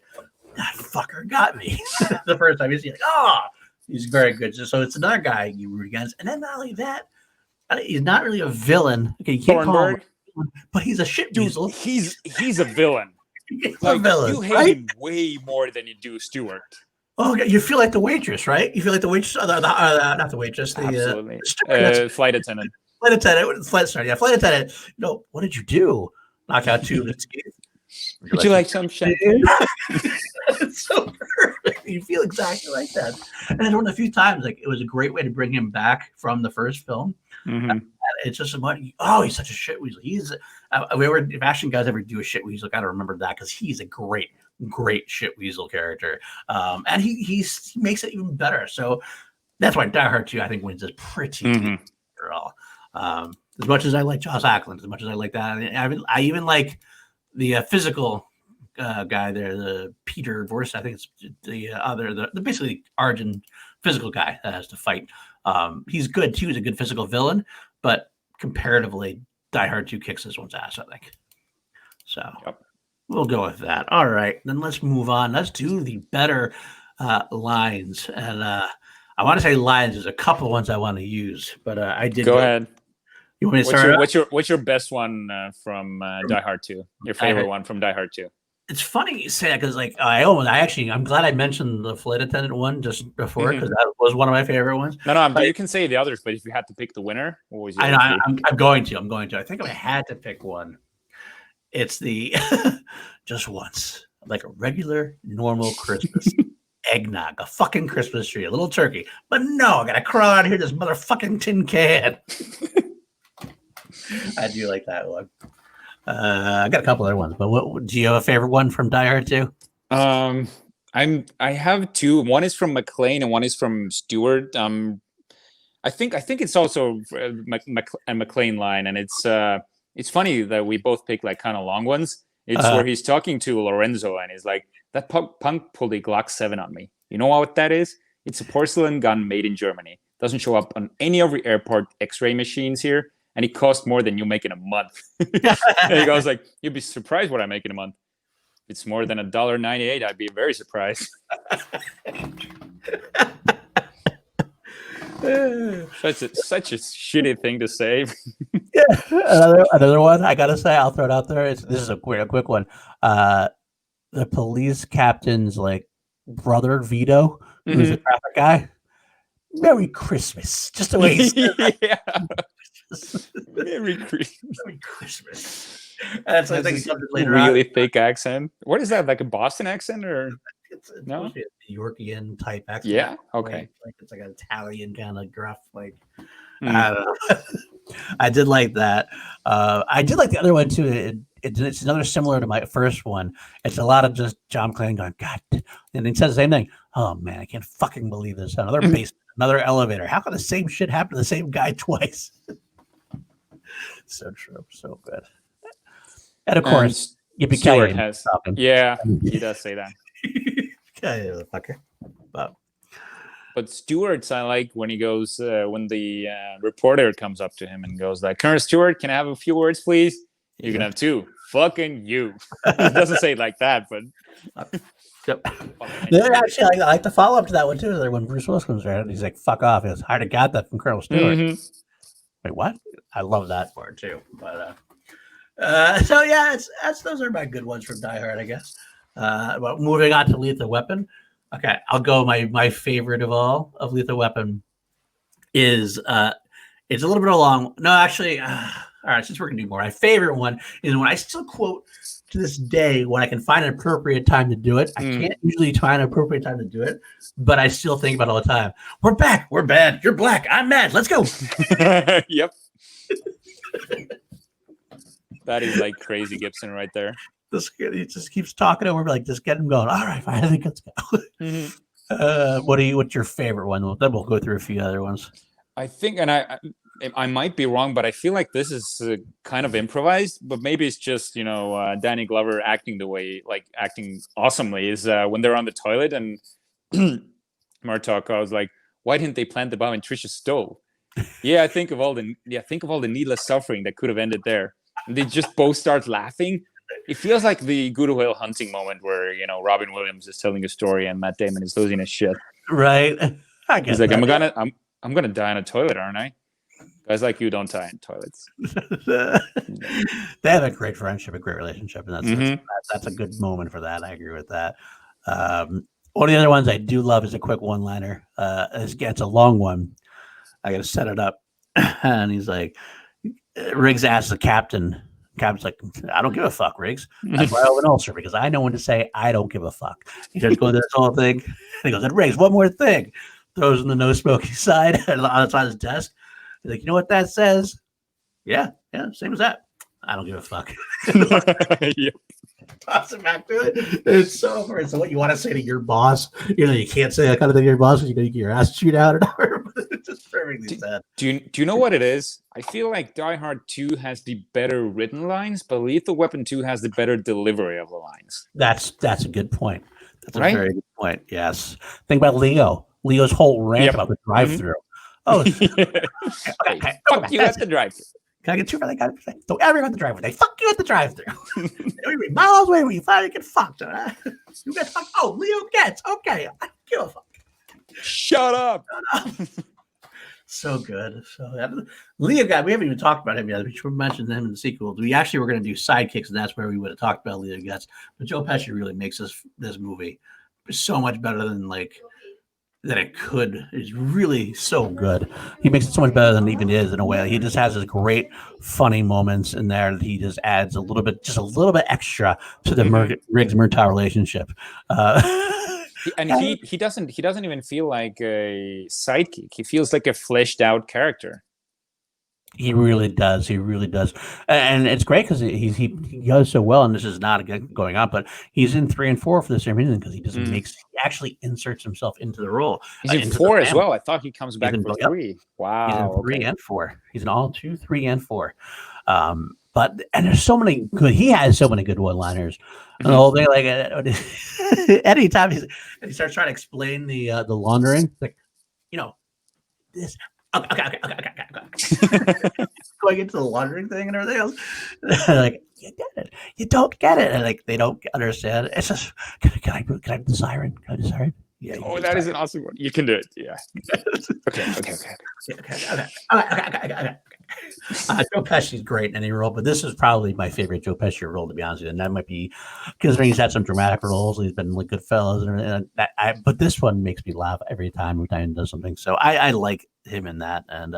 that fucker got me. The first time you see, like, oh, he's very good. So it's another guy you root against. And then not only that, he's not really a villain. Okay, you can't call him, but he's a shit weasel. He's a villain. He's a villain. You hate him way more than you do Stewart. Oh, you feel like the waitress, right? You feel like the waitress, not the waitress, absolutely. Flight attendant. Flight attendant. What did you do? Knock out two of its teeth. Would you like some champagne? It's so perfect. You feel exactly like that. And then one of the few times, like, it was a great way to bring him back from the first film. It's just he's such a shit weasel. If action guys ever do a shit weasel, gotta remember that because he's a great shit weasel character. And he makes it even better. So that's why Die Hard 2, I think, wins this pretty overall. As much as I like Joss Ackland, as much as I like that, I even like the physical guy there, the Peter Vorst. I think it's the basically Arjun physical guy that has to fight. He's good too. He's a good physical villain, but comparatively, Die Hard 2 kicks this one's ass, I think. So we'll go with that. All right, then let's move on. Let's do the better lines. And I want to say lines. There's a couple ones I want to use, but I did go ahead. You want me to start? What's your best one from Die Hard 2? Your favorite one from Die Hard 2? It's funny you say that because, like, I'm glad I mentioned the flight attendant one just before because that was one of my favorite ones. No, you can say the others, but if you had to pick the winner, what was your? I'm going to. I think if I had to pick one, it's the just once, like a regular, normal Christmas eggnog, a fucking Christmas tree, a little turkey. But no, I gotta crawl out of here, this motherfucking tin can. I do like that one. I got a couple other ones, but do you have a favorite one from Die Hard 2? I have two. One is from McClane and one is from Stewart. I think it's also a McClane line, and it's funny that we both pick like kind of long ones. It's where he's talking to Lorenzo, and he's like, "That punk pulled a Glock 7 on me. You know what that is? It's a porcelain gun made in Germany. Doesn't show up on any of the airport X-ray machines here." And it cost more than you make in a month. And he goes like, "You'd be surprised what I make in a month. If it's more than $1.98, I'd be very surprised." such a shitty thing to say. Yeah, another one. I gotta say, I'll throw it out there. This is a quick one. The police captain's like brother Vito, who's a traffic guy. Merry Christmas. Just the way he said that. Merry Christmas. That's I think he comes later really thick accent. What is that? Like a Boston accent or it's no a Yorkian type accent? Yeah. Okay. Like it's like an Italian kind of gruff. Like I don't know. I did like that. I did like the other one too. It's another similar to my first one. It's a lot of just John McClane going, God, and he says the same thing. Oh man, I can't fucking believe this. Another basement, another elevator. How can the same shit happen to the same guy twice? So true, so good. And of course, Stewart has. Yeah, he does say that. Fucker. But Stewart's, I like when he goes when the reporter comes up to him and goes like, "Colonel Stewart, can I have a few words, please?" You can have two. Fucking you. He doesn't say it like that, but. Actually, I like the follow up to that one too. When Bruce Willis comes around, he's like, "Fuck off." He goes, "I'd have got that from Colonel Stewart." Wait, what? I love that part too. But so yeah, those are my good ones from Die Hard, I guess. But moving on to Lethal Weapon. Okay, I'll go. My favorite of all of Lethal Weapon is it's a little bit long. No, actually, all right. Since we're gonna do more, my favorite one is when I still quote to this day when I can find an appropriate time to do it. I can't usually find an appropriate time to do it, but I still think about it all the time. We're back. We're bad. You're black. I'm mad. Let's go. Yep. That is like crazy Gibson right there. He just keeps talking over, like, just get him going. All right, fine. I think let's go. What's your favorite one? Then we'll go through a few other ones. I think, and I might be wrong, but I feel like this is kind of improvised, but maybe it's just, Danny Glover acting awesomely is when they're on the toilet and Murtaugh goes like, "Why didn't they plant the bomb in Trisha's stove?" I think of all the needless suffering that could have ended there. And they just both start laughing. It feels like the Good Will Hunting moment where, Robin Williams is telling a story and Matt Damon is losing his shit. Right. I guess he's like, I'm gonna die in a toilet, aren't I? Guys like you don't die in toilets. They have a great friendship, a great relationship, and that's a good moment for that. I agree with that. One of the other ones I do love is a quick one-liner. It's a long one. I got to set it up, and he's like, Riggs asks the captain. Captain's like, "I don't give a fuck, Riggs. That's why I have an ulcer because I know when to say I don't give a fuck." He starts going through this whole thing. And he goes, "And Riggs, one more thing." Throws in the no smoking side on the side of his desk. He's like, "You know what that says?" Yeah, same as that. I don't give a fuck. Yep. Toss it back to it. It's so hard. So what you want to say to your boss, you can't say that kind of thing to your boss because you get your ass chewed out or whatever. It's just perfectly sad. Do you know what it is? I feel like Die Hard 2 has the better written lines, but Lethal Weapon 2 has the better delivery of the lines. That's a good point. That's a very good point. Yes. Think about Leo. Leo's whole rant about the drive-through. Oh, okay. Fuck you at the drive-through. Can I get two for that guy? Don't ever go at the drive-through. They fuck you at the drive-through. Every miles away when you finally get fucked. You get fucked. Oh, Leo gets. Okay. I don't give a fuck. Shut up. So good. Leo Guts, we haven't even talked about him yet. We mentioned him in the sequel. We actually were going to do sidekicks, and that's where we would have talked about Leo Guts. But Joe Pesci really makes this movie so much better than it could. It's really so good. He makes it so much better than it even is in a way. He just has his great funny moments in there that he just adds a little bit extra to the Riggs Murtaugh relationship. He doesn't even feel like a sidekick. He feels like a fleshed out character. He really does. He really does. And it's great because he does so well. And this is not going on, but he's in 3 and 4 for the same reason, because he just he actually inserts himself into the role. He's in 4 as well. I thought he comes back for 3. Wow. He's in 3 and 4. He's in all 2, 3, and 4. But there's so many good. He has so many good one-liners. And the whole thing, anytime he starts trying to explain the laundering, like, this. Okay. Going into the laundering thing and everything else, like, you get it, you don't get it, and they don't understand. It's just, can I do the siren? Can I do the siren? Yeah. Oh, that is an awesome one. You can do it. Yeah. Okay. Joe Pesci's great in any role, but this is probably my favorite Joe Pesci role, to be honest with you. And that might be considering he's had some dramatic roles. He's been like Goodfellas and everything. But this one makes me laugh every time he does something. So I like him in that. And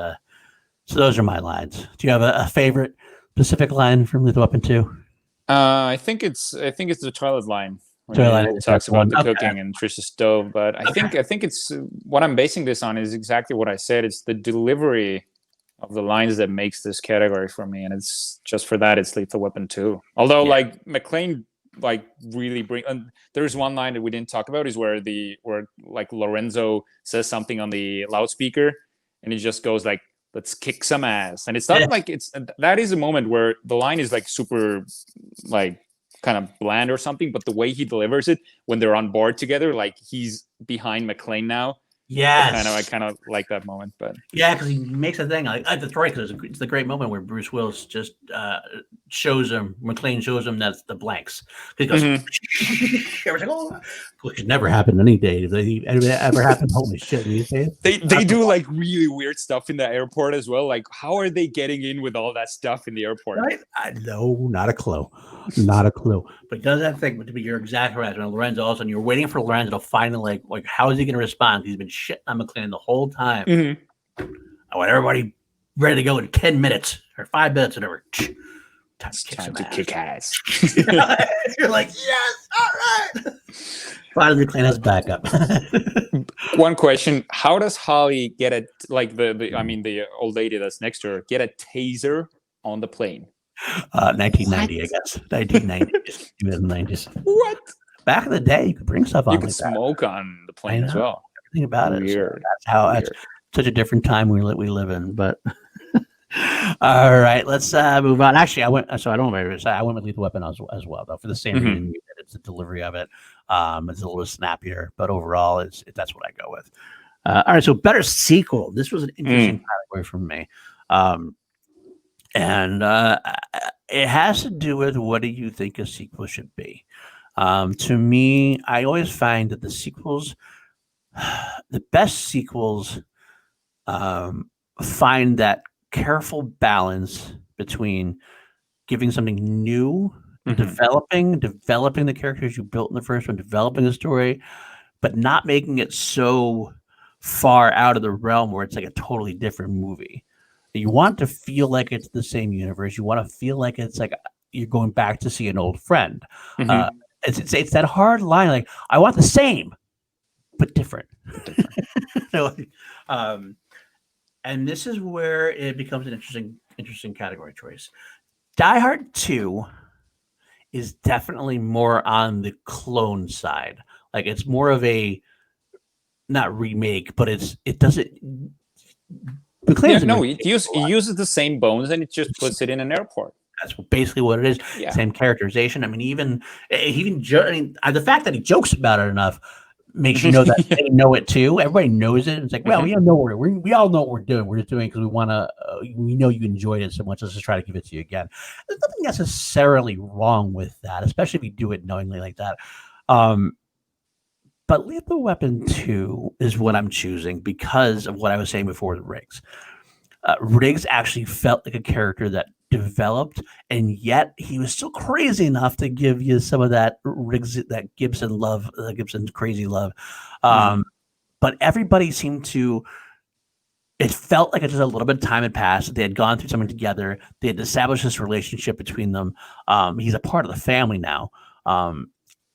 so those are my lines. Do you have a favorite specific line from Lethal Weapon 2? I think it's the toilet line. When he talks about the cooking and Trish's stove, but I think it's what I'm basing this on is exactly what I said. It's the delivery of the lines that makes this category for me, and it's just for that it's Lethal Weapon 2. Although like McClane really bring. And there's one line that we didn't talk about is where Lorenzo says something on the loudspeaker, and he just goes like, "Let's kick some ass," and it's not that is a moment where the line is like super kind of bland or something, but the way he delivers it when they're on board together, like he's behind McClane now. Yes, I kind of like that moment, but because he makes a thing. That's right, because it's the great moment where Bruce Willis just McClane shows him that's the blanks. He goes, everyone's like, "Oh," which never happened any day. Did it ever happen? Holy shit! They do like really weird stuff in the airport as well. Like, how are they getting in with all that stuff in the airport? No, not a clue. Not a clue. But it does that thing. But you're exactly right. When Lorenzo, all of a sudden, you're waiting for Lorenzo to finally like how is he going to respond? He's been shitting on McClane the whole time. I want everybody ready to go in 10 minutes or 5 minutes, whatever. Time to kick ass. You're like, yes, all right. Finally, McClane has backup. One question: how does Holly get the old lady that's next to her get a taser on the plane? 1990, I guess. 1990, 90s. What? Back in the day, you could bring stuff on. You could smoke on the plane as well. Everything about it. So that's such a different time we live in. But all right, let's move on. Actually, I went with Lethal Weapon as well, though, for the same reason. It's the delivery of it. It's a little snappier, but overall, that's what I go with. All right, so better sequel. This was an interesting category for me. And it has to do with what do you think a sequel should be? To me, I always find that the best sequels find that careful balance between giving something new, developing the characters you built in the first one, developing the story, but not making it so far out of the realm where it's like a totally different movie. You want to feel like it's the same universe. You want to feel like it's like you're going back to see an old friend. It's that hard line. Like, I want the same, but different. And this is where it becomes an interesting category choice. Die Hard 2 is definitely more on the clone side. Like, it's more of a not remake, but it doesn't. He uses the same bones and it just puts it in an airport. That's basically what it is. Yeah. Same characterization. I mean, even the fact that he jokes about it enough makes you know that they know it too. Everybody knows it. It's like, well, we all know what we're doing. We're just doing it because we know you enjoyed it so much. Let's just try to give it to you again. There's nothing necessarily wrong with that, especially if you do it knowingly like that. But But Lethal Weapon 2 is what I'm choosing because of what I was saying before with Riggs. Riggs actually felt like a character that developed, and yet he was still crazy enough to give you some of that Riggs, that Gibson love, Gibson crazy love. But everybody seemed to. It felt like just a little bit of time had passed. They had gone through something together. They had established this relationship between them. He's a part of the family now.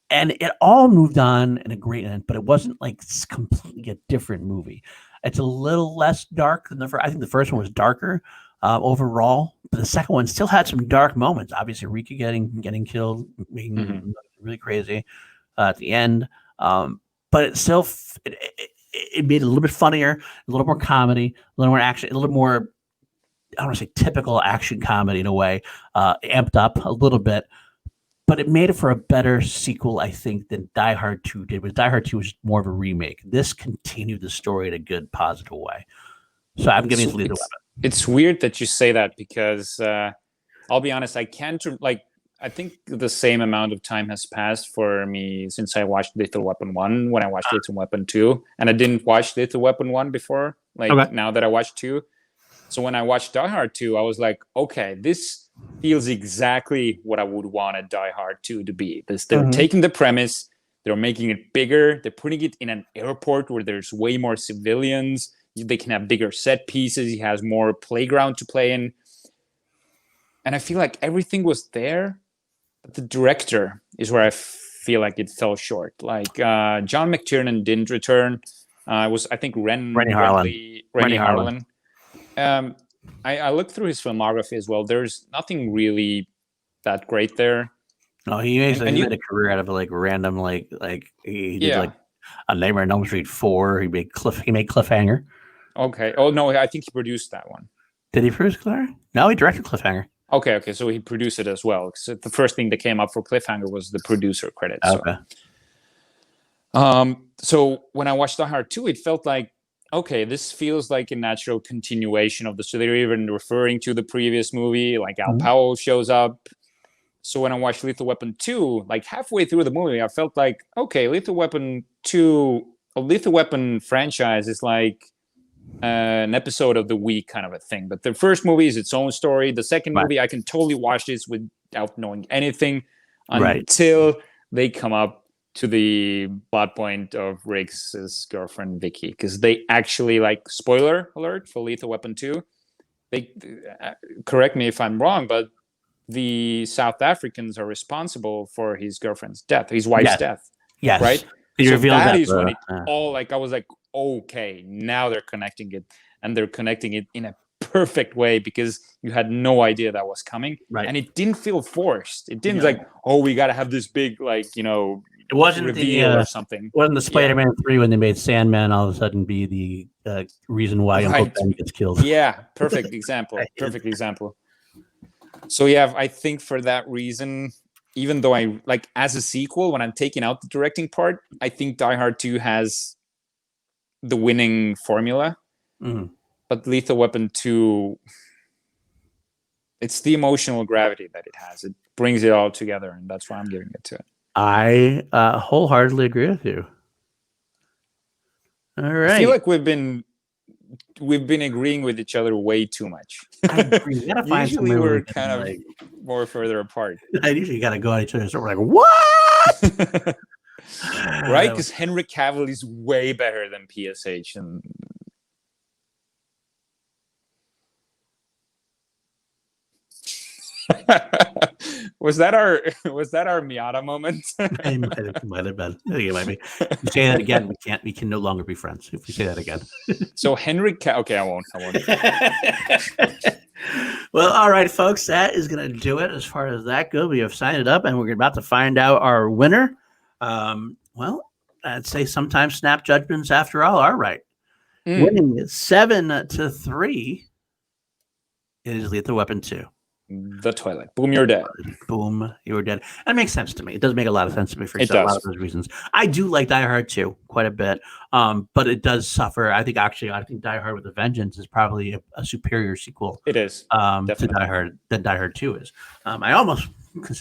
And it all moved on in a great end, but it wasn't like completely a different movie. It's a little less dark than the first. I think the first one was darker overall, but the second one still had some dark moments. Obviously, Rika getting killed, being really crazy at the end. But it still it made it a little bit funnier, a little more comedy, a little more action, a little more, I don't want to say typical action comedy in a way, amped up a little bit. But it made it for a better sequel, I think, than Die Hard 2 did. Because Die Hard 2 was more of a remake. This continued the story in a good, positive way. So I'm giving it to Lethal Weapon. It's weird that you say that because I'll be honest, I can't, I think the same amount of time has passed for me since I watched Lethal Weapon 1 when I watched Lethal Weapon 2. And I didn't watch Lethal Weapon 1 before, now that I watched 2. So when I watched Die Hard 2, I was like, okay, this feels exactly what I would want a Die Hard 2 to be. They're taking the premise, they're making it bigger, they're putting it in an airport where there's way more civilians, they can have bigger set pieces, he has more playground to play in. And I feel like everything was there, but the director is where I feel like it fell short. Like John McTiernan didn't return. It was, I think, Rennie Harlan. I looked through his filmography as well. There's nothing really that great there. No, he made a career out of random he did a Nightmare on Elm Street 4. He made Cliffhanger. Okay. Oh no, I think he produced that one. Did he produce Cliffhanger? No, he directed Cliffhanger. Okay. So he produced it as well. So the first thing that came up for Cliffhanger was the producer credit. Okay. So when I watched Die Hard 2, it felt like, okay, this feels like a natural continuation of the. So they're even referring to the previous movie, like Al Powell shows up. So when I watched Lethal Weapon 2, halfway through the movie, I felt like, okay, Lethal Weapon 2, a Lethal Weapon franchise is like an episode of the week kind of a thing. But the first movie is its own story. The second movie, I can totally watch this without knowing anything until they come up to the plot point of Riggs' girlfriend Vicky, because they actually, spoiler alert for Lethal Weapon 2, they correct me if I'm wrong, but the South Africans are responsible for his girlfriend's death, his wife's death. Yes. Right? So that is when it all, I was like, okay, now they're connecting it, and they're connecting it in a perfect way because you had no idea that was coming. Right. And it didn't feel forced. It didn't we got to have this big, it wasn't reveal or something. It wasn't the Spider-Man 3 when they made Sandman all of a sudden be the reason why Uncle Ben gets killed. Yeah, perfect example. Perfect example. So I think for that reason, even though I as a sequel, when I'm taking out the directing part, I think Die Hard 2 has the winning formula. But Lethal Weapon 2, it's the emotional gravity that it has. It brings it all together, and that's why I'm giving it to it. I wholeheartedly agree with you. All right. I feel like we've been agreeing with each other way too much. I agree. We gotta find usually we're kind of more further apart. I usually gotta go at each other. So we're like, what? Right? Because Henry Cavill is way better than PSH, and was that our Miata moment? It might have been. It might be. If you say that again, we can no longer be friends. If you say that again. So okay, I won't. Well, all right, folks, that is going to do it as far as that goes. We have signed it up, and we're about to find out our winner. Well, I'd say sometimes snap judgments, after all, are right. Winning 7-3 is Lethal Weapon 2. The toilet. Boom, you're dead. Boom, you're dead. That makes sense to me. It does make a lot of sense to me for a lot of those reasons. I do like Die Hard 2 quite a bit, but it does suffer. I think Die Hard with a Vengeance is probably a superior sequel. It is to Die Hard than Die Hard 2 is. I almost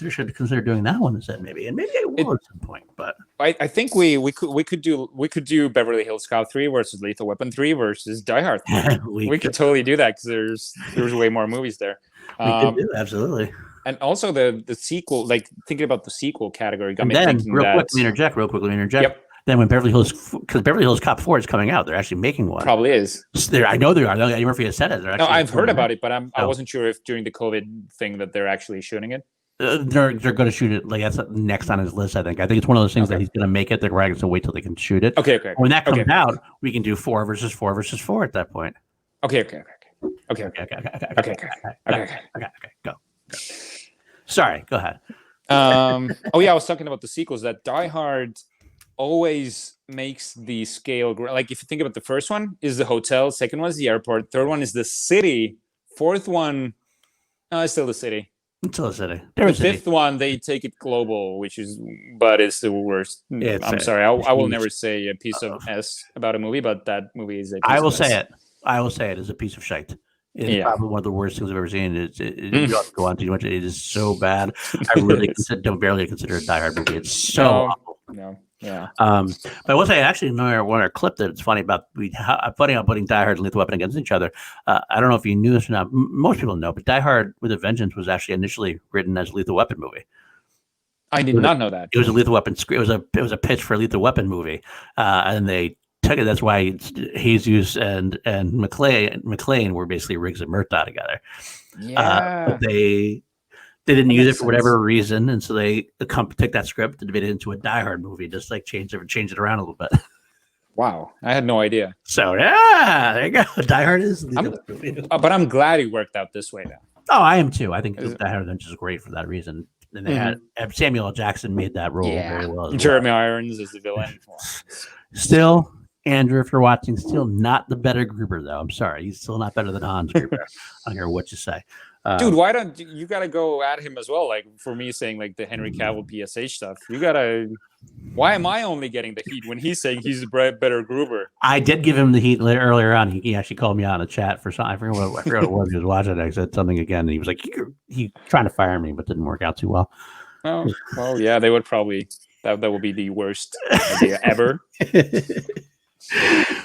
should consider doing that one instead, maybe, and maybe I will at some point. But I think we could do Beverly Hills Cop 3 versus Lethal Weapon 3 versus Die Hard 3. we could totally do that because there's way more movies there. We could do, absolutely. And also the sequel, like thinking about the sequel category, got me then thinking real quickly interject. Yep. Then when Beverly Hills Cop 4 is coming out, they're actually making one. Probably is. I know they are. Eddie Murphy has said it. No, I've heard about it, but I wasn't sure if during the COVID thing that they're actually shooting it. They're going to shoot it. Like that's next on his list. I think it's one of those things that he's going to make it. They're going to wait till they can shoot it. Okay. When that comes out, we can do 4 versus 4 versus 4 at that point. Okay. Go. Sorry, go ahead. I was talking about the sequels. That Die Hard always makes the scale grow. Like if you think about the first one is the hotel, second one is the airport, third one is the city, fourth one it's still the city. It's still the city. The fifth one they take it global, but it's the worst. I'm sorry, I will never say a piece of S about a movie, but that movie is a piece I will say it is a piece of shite. It's probably one of the worst things I've ever seen. You don't have to go on too much. It is so bad. I really don't barely consider it a Die Hard movie. It's so awful. No. Yeah. But I will say, actually, another clip that it's funny about putting Die Hard and Lethal Weapon against each other. I don't know if you knew this or not. Most people know, but Die Hard with a Vengeance was actually initially written as a Lethal Weapon movie. I did not know that. It was a Lethal Weapon script. It was a pitch for a Lethal Weapon movie, and they took it. That's why Jesus and McClane were basically Riggs and Murtaugh together. Yeah. But they didn't use it for whatever reason, and so they took that script and made it into a Die Hard movie, just like change it around a little bit. Wow, I had no idea. So yeah, there you go. Die Hard is. But I'm glad it worked out this way now. Oh, I am too. I think Die Hard is just great for that reason. And they had Samuel L. Jackson made that role very well. Jeremy Irons is the villain. Still, Andrew, if you're watching, still not the better Gruber though. I'm sorry, he's still not better than Hans Gruber. I don't care what you say. Dude, why don't you gotta go at him as well? Like for me saying like the Henry Cavill PSH stuff, you gotta. Why am I only getting the heat when he's saying he's a better Gruber? I did give him the heat earlier on. He actually called me on a chat for something. I forget what it was. He was watching it. I said something again, and he was like, "He trying to fire me, but didn't work out too well." Oh, well, yeah, they would probably that would be the worst idea ever.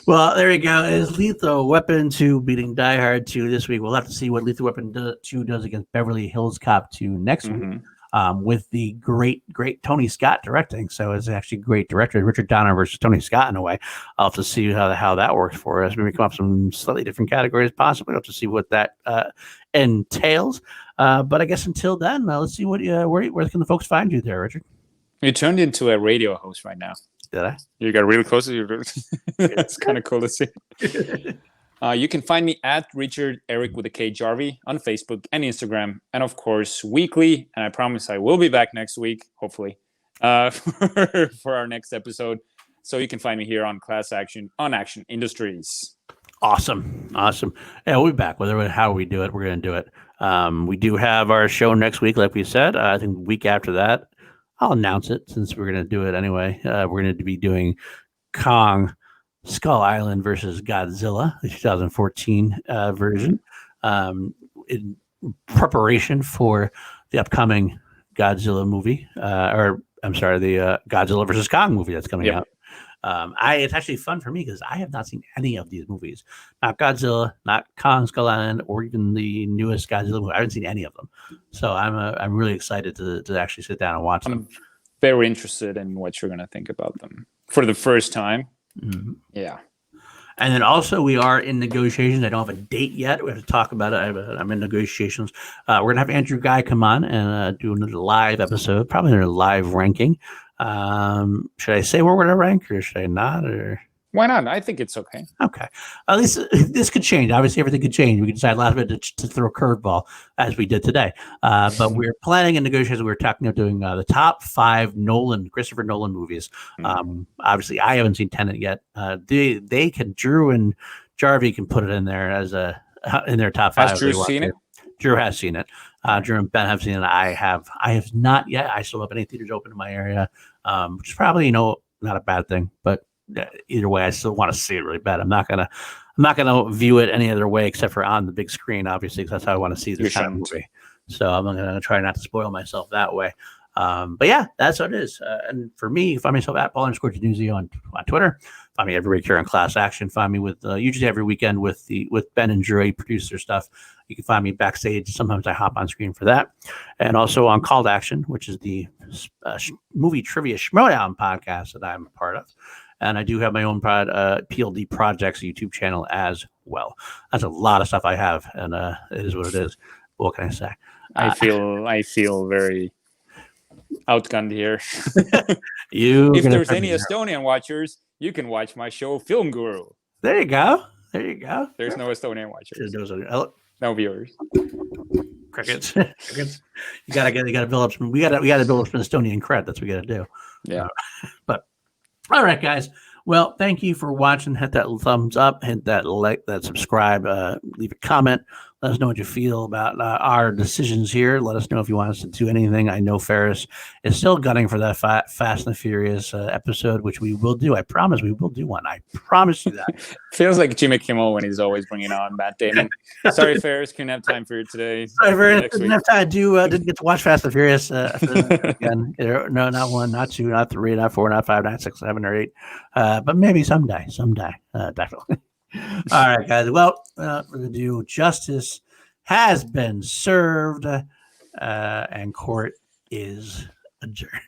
Well, there you go. It is Lethal Weapon 2 beating Die Hard 2 this week. We'll have to see what Lethal Weapon 2 does against Beverly Hills Cop 2 next week, with the great Tony Scott directing. So it's actually great director, Richard Donner versus Tony Scott in a way. I'll have to see how that works for us. Maybe come up with some slightly different categories possibly. I'll have to see what that entails. But I guess until then, let's see what where can the folks find you there, Richard? You turned into a radio host right now. Did I? You got really close. It's kind of cool to see. You can find me at Richard Eric with a K Jarvi on Facebook and Instagram, and of course weekly. And I promise I will be back next week, hopefully, for our next episode. So you can find me here on Class Action on Action Industries. Awesome. Yeah, we'll be back. How we do it, we're going to do it. We do have our show next week, like we said. I think the week after that, I'll announce it since we're going to do it anyway. We're going to be doing Kong Skull Island versus Godzilla, the 2014 version, in preparation for the upcoming Godzilla movie, the Godzilla versus Kong movie that's coming out. It's actually fun for me because I have not seen any of these movies. Not Godzilla, not Kong Skull Island, or even the newest Godzilla movie. I haven't seen any of them, so I'm really excited to actually sit down and watch them. I'm very interested in what you're going to think about them for the first time. Mm-hmm. Yeah. And then also we are in negotiations. I don't have a date yet. We have to talk about it. I'm in negotiations. We're going to have Andrew Guy come on and do another live episode, probably another live ranking. Should I say where we're going to rank or should I not? Or why not? I think it's okay. Okay. At least this could change. Obviously, everything could change. We could decide last minute to throw a curveball as we did today. But we're planning in negotiations. We're talking about doing the top 5 Christopher Nolan movies. Obviously, I haven't seen Tenet yet. They can. Drew and Jarvi can put it in there in their top 5. Has Drew seen it? Drew has seen it. Drew and Ben have seen it. I have not yet. I still have any theaters open in my area, which is probably not a bad thing, but. Either way, I still want to see it really bad. I'm not gonna view it any other way except for on the big screen, obviously, because that's how I want to see this kind of movie. So I'm going to try not to spoil myself that way. But yeah, that's what it is. And for me, find myself at Paul_Januzzi on Twitter. Find me every week here on Class Action. Find me with usually every weekend with Ben and Drew, producer stuff. You can find me backstage. Sometimes I hop on screen for that, and also on Called Action, which is the movie trivia Schmodown podcast that I'm a part of. And I do have my own PLD Projects YouTube channel as well. That's a lot of stuff I have, and it is what it is. What can I say? I feel very outgunned here. If there's any Estonian watchers, you can watch my show Film Guru. There you go. There's no Estonian watchers. No viewers. Crickets. You gotta build up some. We gotta build up some Estonian cred. That's what we gotta do. Yeah. But all right, guys. Well, thank you for watching. Hit that thumbs up. Hit that like. That subscribe. Leave a comment. Let us know what you feel about our decisions here. Let us know if you want us to do anything. I know Ferris is still gunning for that Fast and the Furious episode, which we will do. I promise we will do one. I promise you that. Feels like Jimmy Kimmel when he's always bringing on Matt Damon. Sorry, Ferris, couldn't have time for you today. Sorry, Ferris, didn't have time. Didn't get to watch Fast and Furious again. No, not 1, not 2, not 3, not 4, not 5, not 6, 7, or 8. But maybe someday, definitely. All right, guys. Well, justice has been served, and court is adjourned.